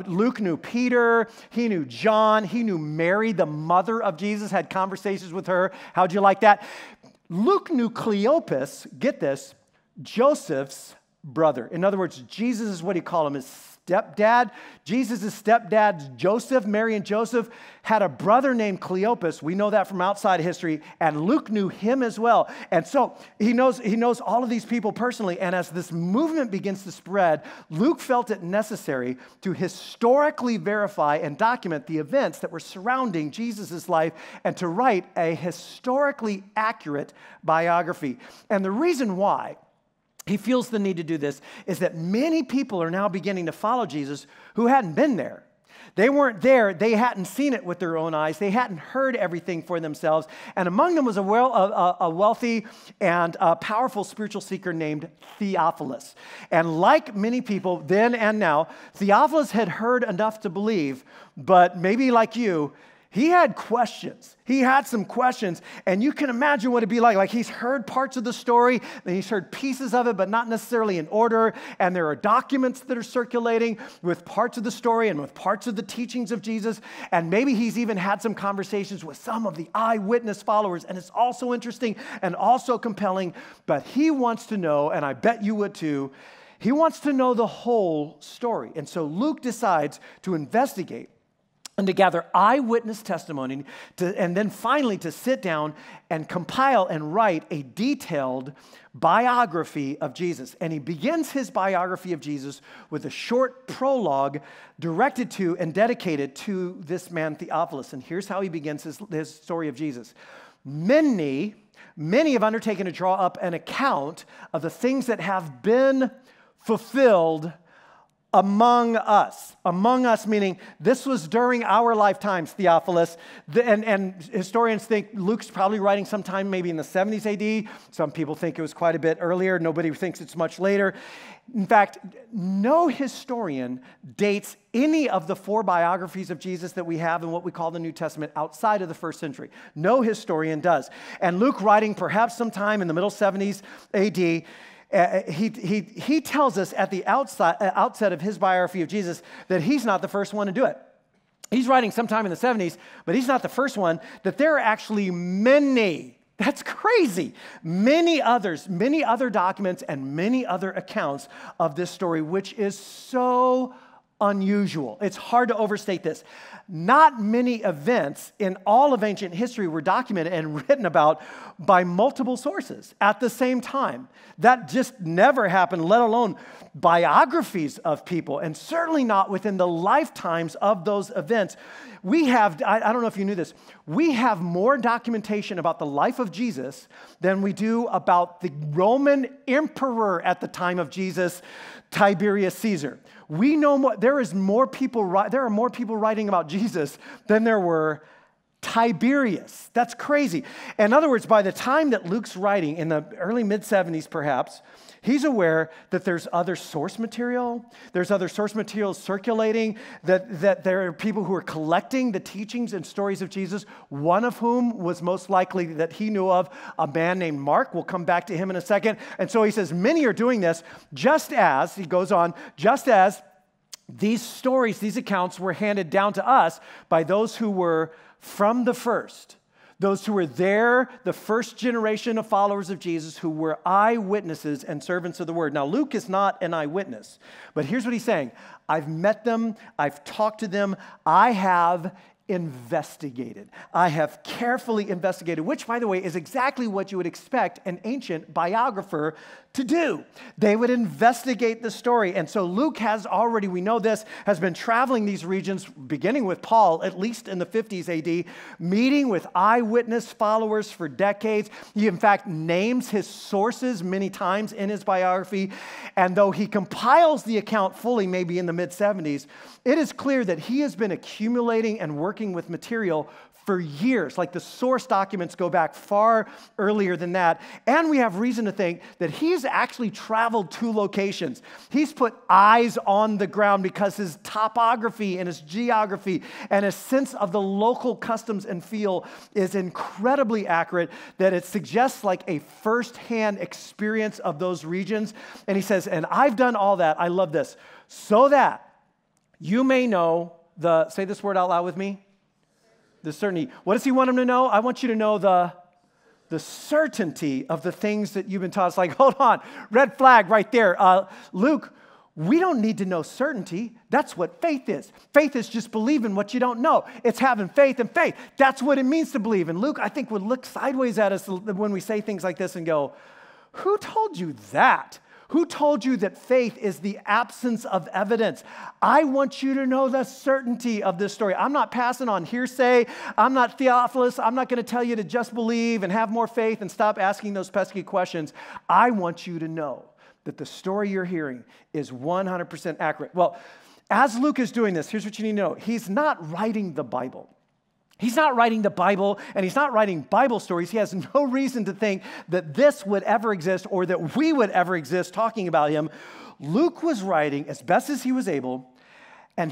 S14: Luke knew Peter, he knew John, he knew Mary, the mother of Jesus, had conversations with her. How'd you like that? Luke knew Cleopas, get this, Joseph's brother. In other words, Jesus is what he called him, his stepdad. Jesus' stepdad, Joseph, Mary and Joseph, had a brother named Cleopas. We know that from outside history, and Luke knew him as well. And so he knows all of these people personally, and as this movement begins to spread, Luke felt it necessary to historically verify and document the events that were surrounding Jesus' life and to write a historically accurate biography. And the reason why he feels the need to do this is that many people are now beginning to follow Jesus who hadn't been there. They weren't there. They hadn't seen it with their own eyes. They hadn't heard everything for themselves. And among them was a wealthy and powerful spiritual seeker named Theophilus. And like many people then and now, Theophilus had heard enough to believe, but maybe like you, he had questions. He had some questions, and you can imagine what it'd be like. Like, he's heard parts of the story, and he's heard pieces of it, but not necessarily in order, and there are documents that are circulating with parts of the story and with parts of the teachings of Jesus, and maybe he's even had some conversations with some of the eyewitness followers, and it's also interesting and also compelling, but he wants to know, and I bet you would too, he wants to know the whole story. And so Luke decides to investigate and to gather eyewitness testimony, and then finally to sit down and compile and write a detailed biography of Jesus. And he begins his biography of Jesus with a short prologue directed to and dedicated to this man Theophilus. And here's how he begins his story of Jesus. Many have undertaken to draw up an account of the things that have been fulfilled among us. Among us, meaning this was during our lifetimes, Theophilus. And historians think Luke's probably writing sometime maybe in the 70s AD. Some people think it was quite a bit earlier. Nobody thinks it's much later. In fact, no historian dates any of the 4 biographies of Jesus that we have in what we call the New Testament outside of the first century. No historian does. And Luke, writing perhaps sometime in the middle 70s AD, he tells us at the outset of his biography of Jesus that he's not the first one to do it. He's writing sometime in the 70s, but he's not the first one, that there are actually many, that's crazy, many other documents and many other accounts of this story, which is so unusual. It's hard to overstate this. Not many events in all of ancient history were documented and written about by multiple sources at the same time. That just never happened, let alone biographies of people, and certainly not within the lifetimes of those events. We have, I don't know if you knew this, we have more documentation about the life of Jesus than we do about the Roman emperor at the time of Jesus, Tiberius Caesar. We know more, there are more people writing about Jesus than there were Tiberius. That's crazy. In other words, by the time that Luke's writing, in the early mid-70s perhaps, he's aware that there's other source material, there's other source material circulating, that there are people who are collecting the teachings and stories of Jesus, one of whom was most likely that he knew of, a man named Mark. We'll come back to him in a second. And so he says, many are doing this just as, he goes on, just as these stories, these accounts were handed down to us by those who were from the first. Those who were there, the first generation of followers of Jesus who were eyewitnesses and servants of the word. Now, Luke is not an eyewitness, but here's what he's saying. I've met them, I've talked to them, I have investigated. I have carefully investigated, which, by the way, is exactly what you would expect an ancient biographer to do. They would investigate the story. And so Luke has already, we know this, has been traveling these regions, beginning with Paul, at least in the 50s AD, meeting with eyewitness followers for decades. He, in fact, names his sources many times in his biography. And though he compiles the account fully, maybe in the mid-70s, it is clear that he has been accumulating and working with material for years. Like the source documents go back far earlier than that. And we have reason to think that he's actually traveled to locations. He's put eyes on the ground because his topography and his geography and his sense of the local customs and feel is incredibly accurate, that it suggests like a firsthand experience of those regions. And he says, and I've done all that, I love this, so that you may know the, say this word out loud with me, the certainty. What does he want him to know? I want you to know the certainty of the things that you've been taught. It's like, hold on, red flag right there. Luke, we don't need to know certainty. That's what faith is. Faith is just believing what you don't know. It's having faith in faith. That's what it means to believe. And Luke, I think, would look sideways at us when we say things like this and go, who told you that? Who told you that faith is the absence of evidence? I want you to know the certainty of this story. I'm not passing on hearsay. I'm not Theophilus. I'm not going to tell you to just believe and have more faith and stop asking those pesky questions. I want you to know that the story you're hearing is 100% accurate. Well, as Luke is doing this, here's what you need to know. He's not writing the Bible. He's not writing the Bible, and he's not writing Bible stories. He has no reason to think that this would ever exist or that we would ever exist talking about him. Luke was writing, as best as he was able, a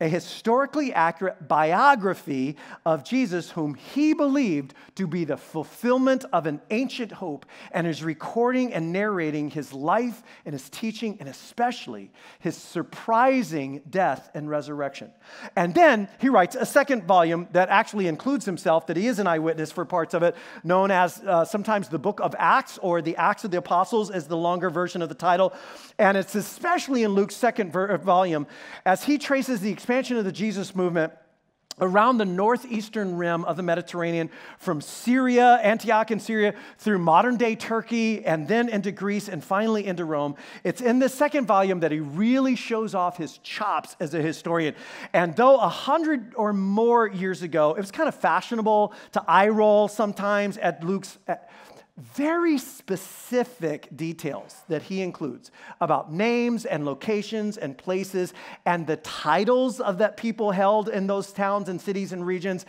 S14: historically accurate biography of Jesus, whom he believed to be the fulfillment of an ancient hope, and is recording and narrating his life and his teaching, and especially his surprising death and resurrection. And then he writes a second volume that actually includes himself, that he is an eyewitness for parts of it, known as sometimes the Book of Acts, or the Acts of the Apostles is the longer version of the title. And it's especially in Luke's second volume, as he traces the expansion of the Jesus movement around the northeastern rim of the Mediterranean, from Syria, Antioch in Syria, through modern-day Turkey, and then into Greece, and finally into Rome. It's in this second volume that he really shows off his chops as a historian. And though 100 or more years ago, it was kind of fashionable to eye roll sometimes at Luke's very specific details that he includes about names and locations and places and the titles of that people held in those towns and cities and regions.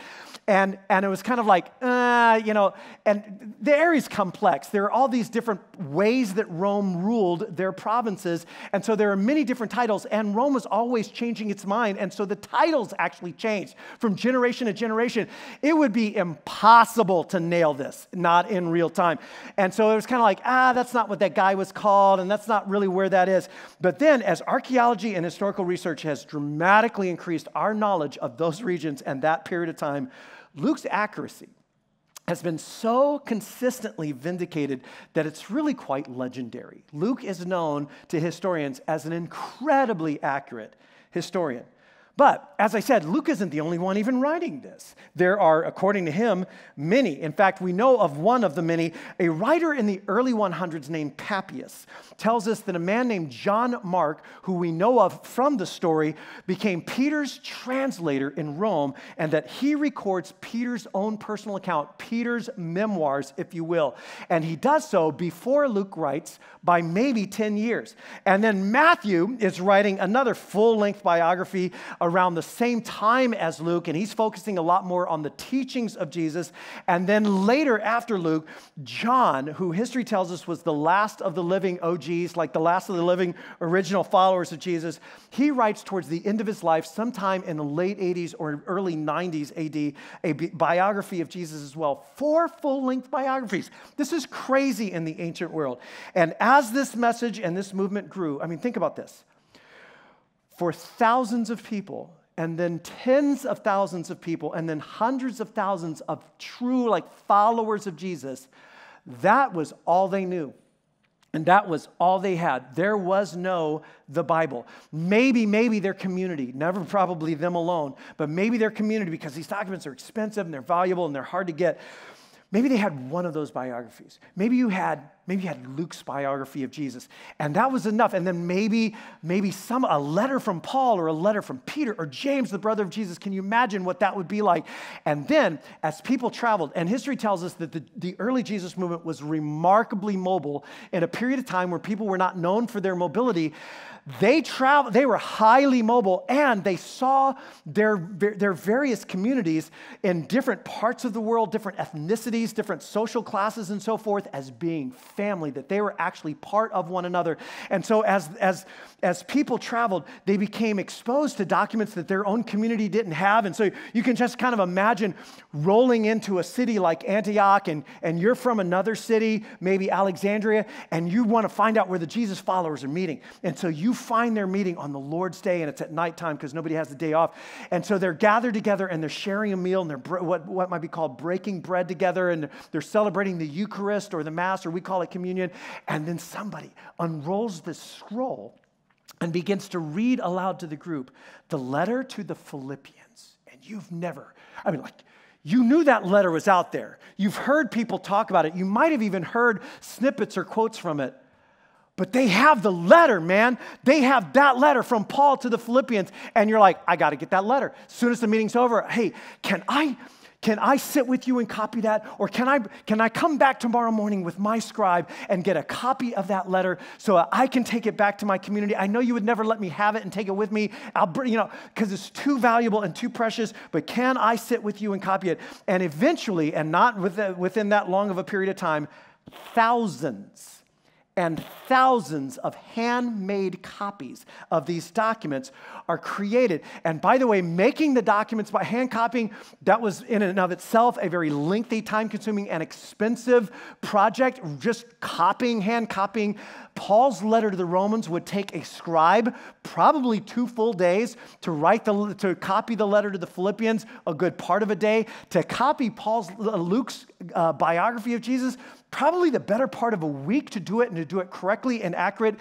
S14: And it was kind of like, and the area's complex. There are all these different ways that Rome ruled their provinces. And so there are many different titles, and Rome was always changing its mind. And so the titles actually changed from generation to generation. It would be impossible to nail this, not in real time. And so it was kind of like, that's not what that guy was called, and that's not really where that is. But then as archaeology and historical research has dramatically increased our knowledge of those regions and that period of time, Luke's accuracy has been so consistently vindicated that it's really quite legendary. Luke is known to historians as an incredibly accurate historian. But, as I said, Luke isn't the only one even writing this. There are, according to him, many. In fact, we know of one of the many. A writer in the early 100s named Papias tells us that a man named John Mark, who we know of from the story, became Peter's translator in Rome, and that he records Peter's own personal account, Peter's memoirs, if you will. And he does so before Luke writes by maybe 10 years. And then Matthew is writing another full-length biography around the same time as Luke, and he's focusing a lot more on the teachings of Jesus. And then later, after Luke, John, who history tells us was the last of the living OGs, like the last of the living original followers of Jesus, he writes towards the end of his life, sometime in the late 80s or early 90s AD, a biography of Jesus as well. 4 full-length biographies. This is crazy in the ancient world. And as this message and this movement grew, I mean, think about this. For thousands of people, and then tens of thousands of people, and then hundreds of thousands of true, like, followers of Jesus, that was all they knew. And that was all they had. There was no the Bible. Maybe their community, never probably them alone, but maybe their community, because these documents are expensive and they're valuable and they're hard to get. Maybe they had one of those biographies. Maybe you had Luke's biography of Jesus, and that was enough. And then maybe a letter from Paul or a letter from Peter or James, the brother of Jesus. Can you imagine what that would be like? And then as people traveled, and history tells us that the early Jesus movement was remarkably mobile in a period of time where people were not known for their mobility. They were highly mobile, and they saw their various communities in different parts of the world, different ethnicities, different social classes, and so forth, as being family, that they were actually part of one another. And so as people traveled, they became exposed to documents that their own community didn't have. And so you can just kind of imagine rolling into a city like Antioch, and you're from another city, maybe Alexandria, and you want to find out where the Jesus followers are meeting. And so you find their meeting on the Lord's Day, and it's at nighttime because nobody has the day off. And so they're gathered together, and they're sharing a meal, and they're what might be called breaking bread together, and they're celebrating the Eucharist or the Mass, or we call it communion. And then somebody unrolls this scroll and begins to read aloud to the group the letter to the Philippians. And you knew that letter was out there. You've heard people talk about it. You might have even heard snippets or quotes from it. But they have the letter, man. They have that letter from Paul to the Philippians. And you're like, I got to get that letter. As soon as the meeting's over, hey, can I sit with you and copy that? Or can I come back tomorrow morning with my scribe and get a copy of that letter so I can take it back to my community? I know you would never let me have it and take it with me. I'll bring, because it's too valuable and too precious, but can I sit with you and copy it? And eventually, and not within that long of a period of time, thousands and thousands of handmade copies of these documents are created. And by the way, making the documents by hand copying, that was in and of itself a very lengthy, time-consuming, and expensive project. Just hand copying Paul's letter to the Romans would take a scribe probably 2 full days to copy the letter to the Philippians, a good part of a day. To copy Luke's biography of Jesus, probably the better part of a week to do it, and to do it correctly and accurate.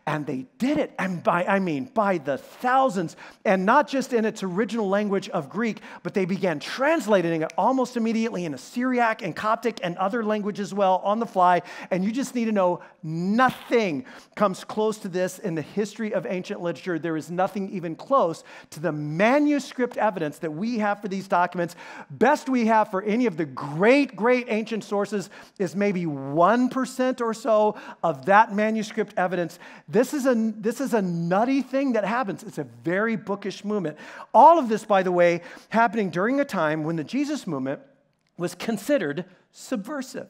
S14: And they did it, and by the thousands, and not just in its original language of Greek, but they began translating it almost immediately into Syriac and Coptic and other languages as well on the fly. And you just need to know, nothing comes close to this in the history of ancient literature. There is nothing even close to the manuscript evidence that we have for these documents. Best we have for any of the great ancient sources is maybe 1% or so of that manuscript evidence. This is a nutty thing that happens. It's a very bookish movement. All of this, by the way, happening during a time when the Jesus movement was considered subversive.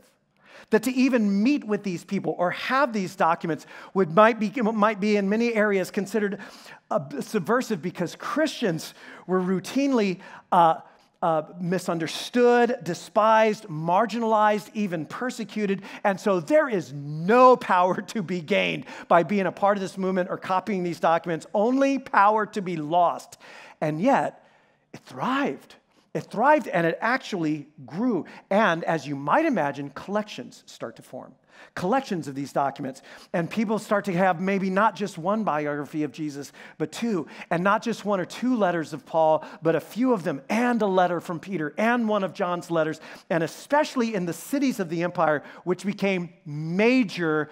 S14: That to even meet with these people or have these documents might be in many areas considered subversive, because Christians were routinely misunderstood, despised, marginalized, even persecuted. And so there is no power to be gained by being a part of this movement or copying these documents, only power to be lost. And yet, it thrived. It thrived, and it actually grew. And as you might imagine, collections start to form. Collections of these documents. And people start to have maybe not just one biography of Jesus, but 2. And not just 1 or 2 letters of Paul, but a few of them, and a letter from Peter, and one of John's letters. And especially in the cities of the empire, which became major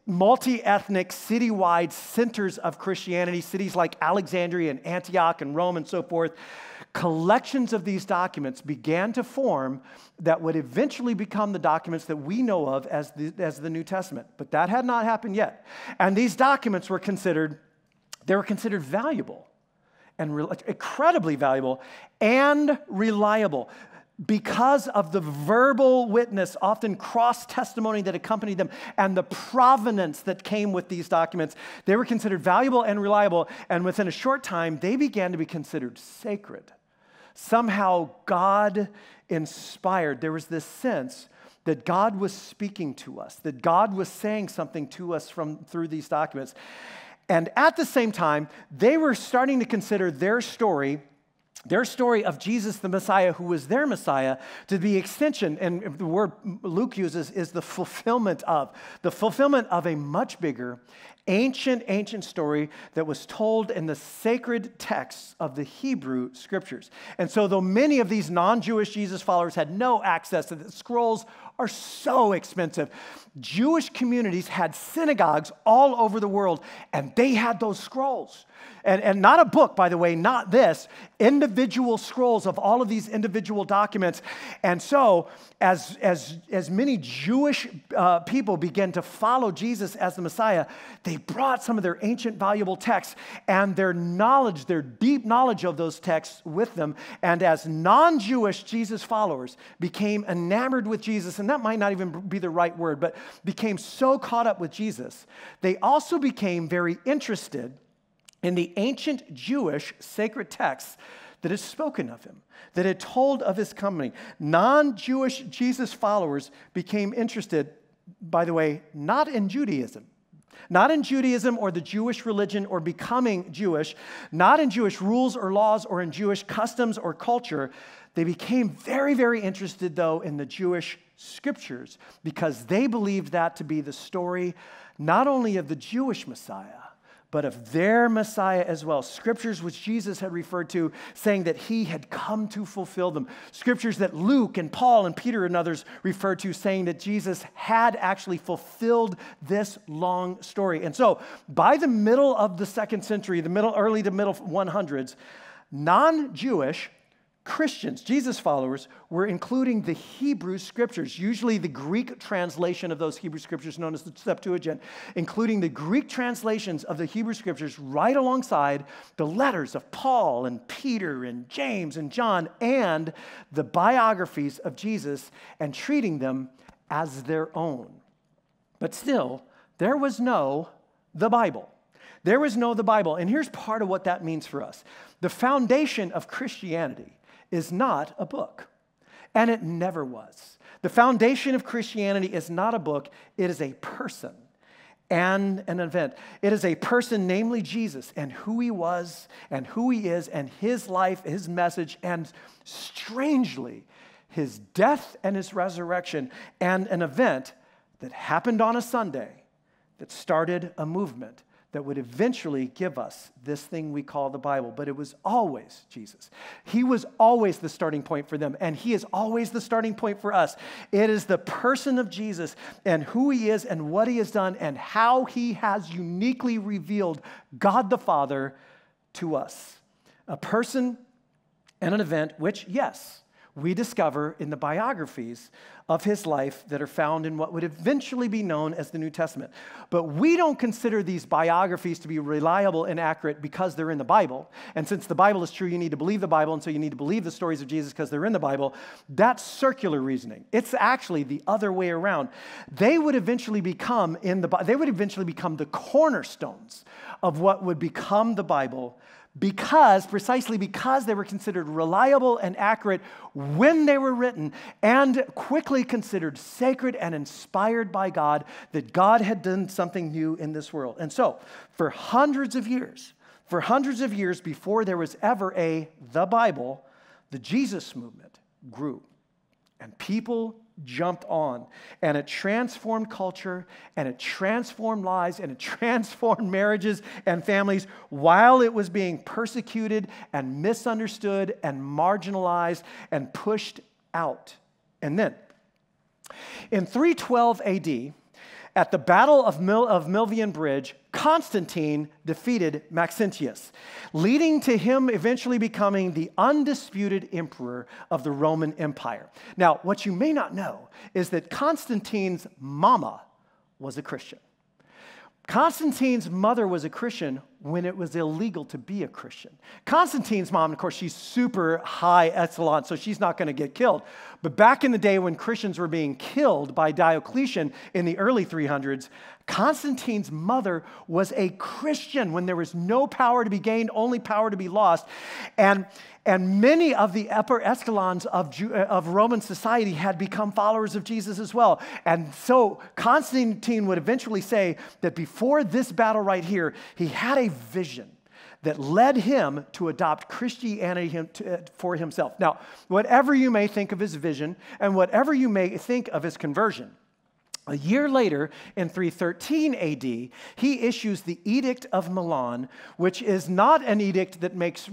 S14: multi-ethnic, citywide centers of Christianity, cities like Alexandria and Antioch and Rome and so forth, collections of these documents began to form that would eventually become the documents that we know of as the New Testament. But that had not happened yet. And these documents were considered valuable. and incredibly valuable and reliable. Because of the verbal witness, often cross-testimony that accompanied them, and the provenance that came with these documents, they were considered valuable and reliable, and within a short time, they began to be considered sacred. Somehow, God inspired. There was this sense that God was speaking to us, that God was saying something to us through these documents. And at the same time, they were starting to consider their story of Jesus the Messiah, who was their Messiah, to be extension, and the word Luke uses is the fulfillment of a much bigger, ancient story that was told in the sacred texts of the Hebrew Scriptures. And so though many of these non-Jewish Jesus followers had no access to the scrolls, are so expensive. Jewish communities had synagogues all over the world, and they had those scrolls. And not a book, by the way, not this, individual scrolls of all of these individual documents. And so as many Jewish people began to follow Jesus as the Messiah, they brought some of their ancient valuable texts and their knowledge, their deep knowledge of those texts with them. And as non-Jewish Jesus followers became enamored with Jesus, and that might not even be the right word, but became so caught up with Jesus, they also became very interested in the ancient Jewish sacred texts that had spoken of him, that had told of his coming. Non-Jewish Jesus followers became interested, by the way, not in Judaism or the Jewish religion or becoming Jewish, not in Jewish rules or laws or in Jewish customs or culture. They became very, very interested, though, in the Jewish scriptures because they believed that to be the story not only of the Jewish Messiah, but of their Messiah as well. Scriptures which Jesus had referred to, saying that he had come to fulfill them. Scriptures that Luke and Paul and Peter and others referred to, saying that Jesus had actually fulfilled this long story. And so, by the middle of the second century, early to middle 100s, non-Jewish Christians, Jesus followers, were including the Hebrew Scriptures, usually the Greek translation of those Hebrew Scriptures known as the Septuagint, including the Greek translations of the Hebrew Scriptures right alongside the letters of Paul and Peter and James and John and the biographies of Jesus and treating them as their own. But still, there was no the Bible. There was no the Bible. And here's part of what that means for us. The foundation of Christianity is not a book, and it never was. The foundation of Christianity is not a book, it is a person and an event. It is a person, namely Jesus, and who he was and who he is and his life, his message, and strangely, his death and his resurrection, and an event that happened on a Sunday that started a movement that would eventually give us this thing we call the Bible. But it was always Jesus. He was always the starting point for them, and he is always the starting point for us. It is the person of Jesus and who he is and what he has done and how he has uniquely revealed God the Father to us. A person and an event which, yes, we discover in the biographies of his life that are found in what would eventually be known as the New Testament. But we don't consider these biographies to be reliable and accurate because they're in the Bible. And since the Bible is true, you need to believe the Bible, and so you need to believe the stories of Jesus because they're in the Bible. That's circular reasoning. It's actually the other way around. They would eventually become the cornerstones of what would become the Bible, precisely because they were considered reliable and accurate when they were written and quickly considered sacred and inspired by God, that God had done something new in this world. And so, for hundreds of years before there was ever the Bible, the Jesus movement grew. And people jumped on, and it transformed culture, and it transformed lives, and it transformed marriages and families while it was being persecuted and misunderstood and marginalized and pushed out. And then, in 312 AD, at the Battle of Milvian Bridge, Constantine defeated Maxentius, leading to him eventually becoming the undisputed emperor of the Roman Empire. Now, what you may not know is that Constantine's mama was a Christian. Constantine's mother was a Christian when it was illegal to be a Christian. Constantine's mom, of course, she's super high echelon, so she's not going to get killed. But back in the day when Christians were being killed by Diocletian in the early 300s, Constantine's mother was a Christian when there was no power to be gained, only power to be lost. And many of the upper echelons of Roman society had become followers of Jesus as well. And so Constantine would eventually say that before this battle right here, he had a vision that led him to adopt Christianity for himself. Now, whatever you may think of his vision and whatever you may think of his conversion, a year later, in 313 AD, he issues the Edict of Milan, which is not an edict that makes the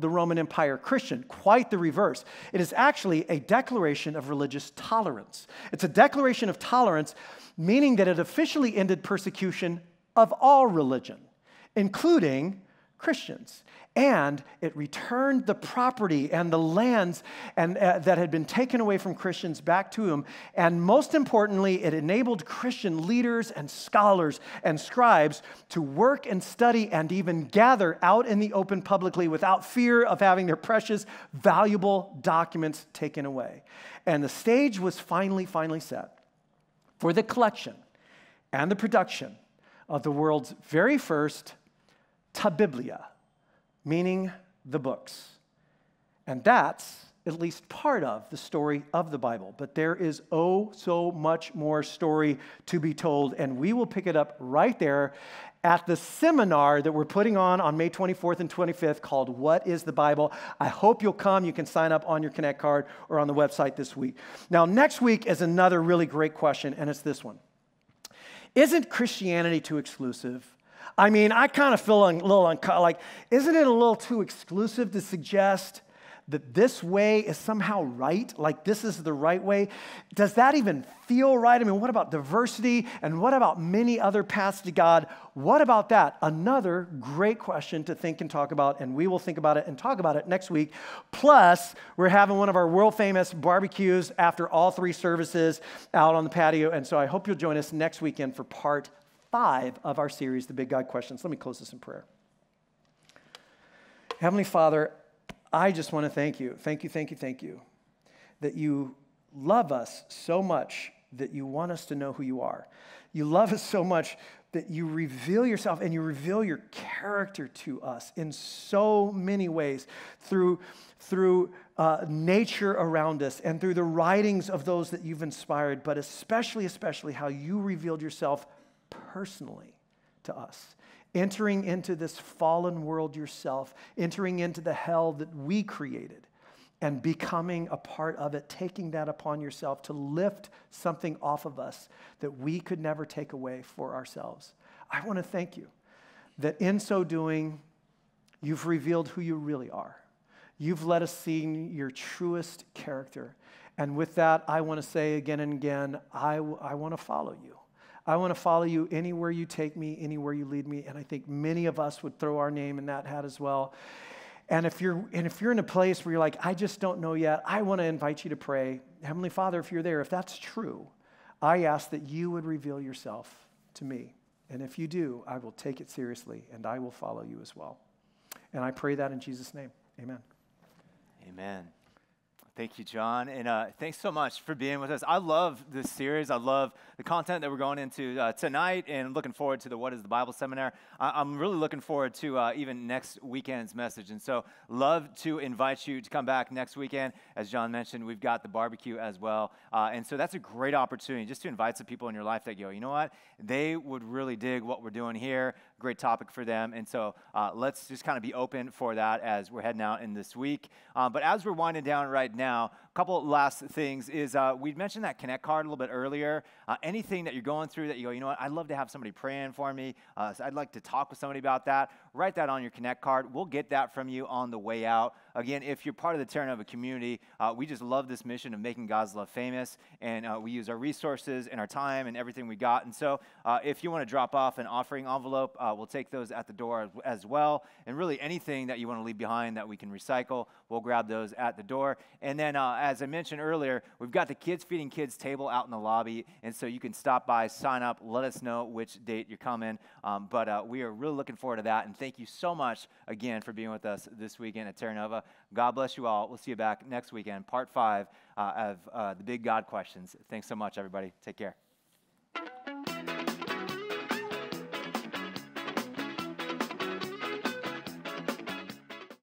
S14: Roman Empire Christian, quite the reverse. It is actually a declaration of religious tolerance. It's a declaration of tolerance, meaning that it officially ended persecution of all religion, including Christians. And it returned the property and the lands that had been taken away from Christians back to them. And most importantly, it enabled Christian leaders and scholars and scribes to work and study and even gather out in the open publicly without fear of having their precious, valuable documents taken away. And the stage was finally set for the collection and the production of the world's very first Ta Biblia, meaning the books. And that's at least part of the story of the Bible. But there is oh so much more story to be told, and we will pick it up right there at the seminar that we're putting on May 24th and 25th called What is the Bible? I hope you'll come. You can sign up on your Connect card or on the website this week. Now, next week is another really great question, and it's this one. Isn't Christianity too exclusive? I mean, I kind of feel a little like, isn't it a little too exclusive to suggest that this way is somehow right? Like this is the right way? Does that even feel right? I mean, what about diversity? And what about many other paths to God? What about that? Another great question to think and talk about, and we will think about it and talk about it next week. Plus, we're having one of our world-famous barbecues after all 3 services out on the patio, and so I hope you'll join us next weekend for part 5 of our series, The Big God Questions. Let me close this in prayer. Heavenly Father, I just want to thank you that you love us so much that you want us to know who you are. You love us so much that you reveal yourself and you reveal your character to us in so many ways through nature around us and through the writings of those that you've inspired, but especially how you revealed yourself personally to us, entering into this fallen world yourself, entering into the hell that we created and becoming a part of it, taking that upon yourself to lift something off of us that we could never take away for ourselves. I want to thank you that in so doing, you've revealed who you really are. You've let us see your truest character. And with that, I want to say again and again, I want to follow you. I want to follow you anywhere you take me, anywhere you lead me, and I think many of us would throw our name in that hat as well. And if you're in a place where you're like, I just don't know yet, I want to invite you to pray. Heavenly Father, if you're there, if that's true, I ask that you would reveal yourself to me. And if you do, I will take it seriously, and I will follow you as well. And I pray that in Jesus' name. Amen.
S3: Amen. Thank you, John, and thanks so much for being with us. I love this series. I love the content that we're going into tonight, and looking forward to the What is the Bible seminar. I'm really looking forward to even next weekend's message, and so love to invite you to come back next weekend. As John mentioned, we've got the barbecue as well, and so that's a great opportunity just to invite some people in your life that go, you know what, they would really dig what we're doing here. Great topic for them, and so let's just kind of be open for that as we're heading out in this week. But as we're winding down right now, a couple last things is we mentioned that Connect card a little bit earlier. Anything that you're going through that you go, you know what, I'd love to have somebody praying for me. So I'd like to talk with somebody about that. Write that on your Connect card. We'll get that from you on the way out. Again, if you're part of the Terra Nova community, we just love this mission of making God's love famous, and we use our resources and our time and everything we got. And so if you want to drop off an offering envelope, we'll take those at the door as well. And really anything that you want to leave behind that we can recycle, we'll grab those at the door. And And then, as I mentioned earlier, we've got the Kids Feeding Kids table out in the lobby, and so you can stop by, sign up, let us know which date you're coming. But we are really looking forward to that, and thank you so much again for being with us this weekend at Terra Nova. God bless you all. We'll see you back next weekend, part 5 of the Big God Questions. Thanks so much, everybody. Take care.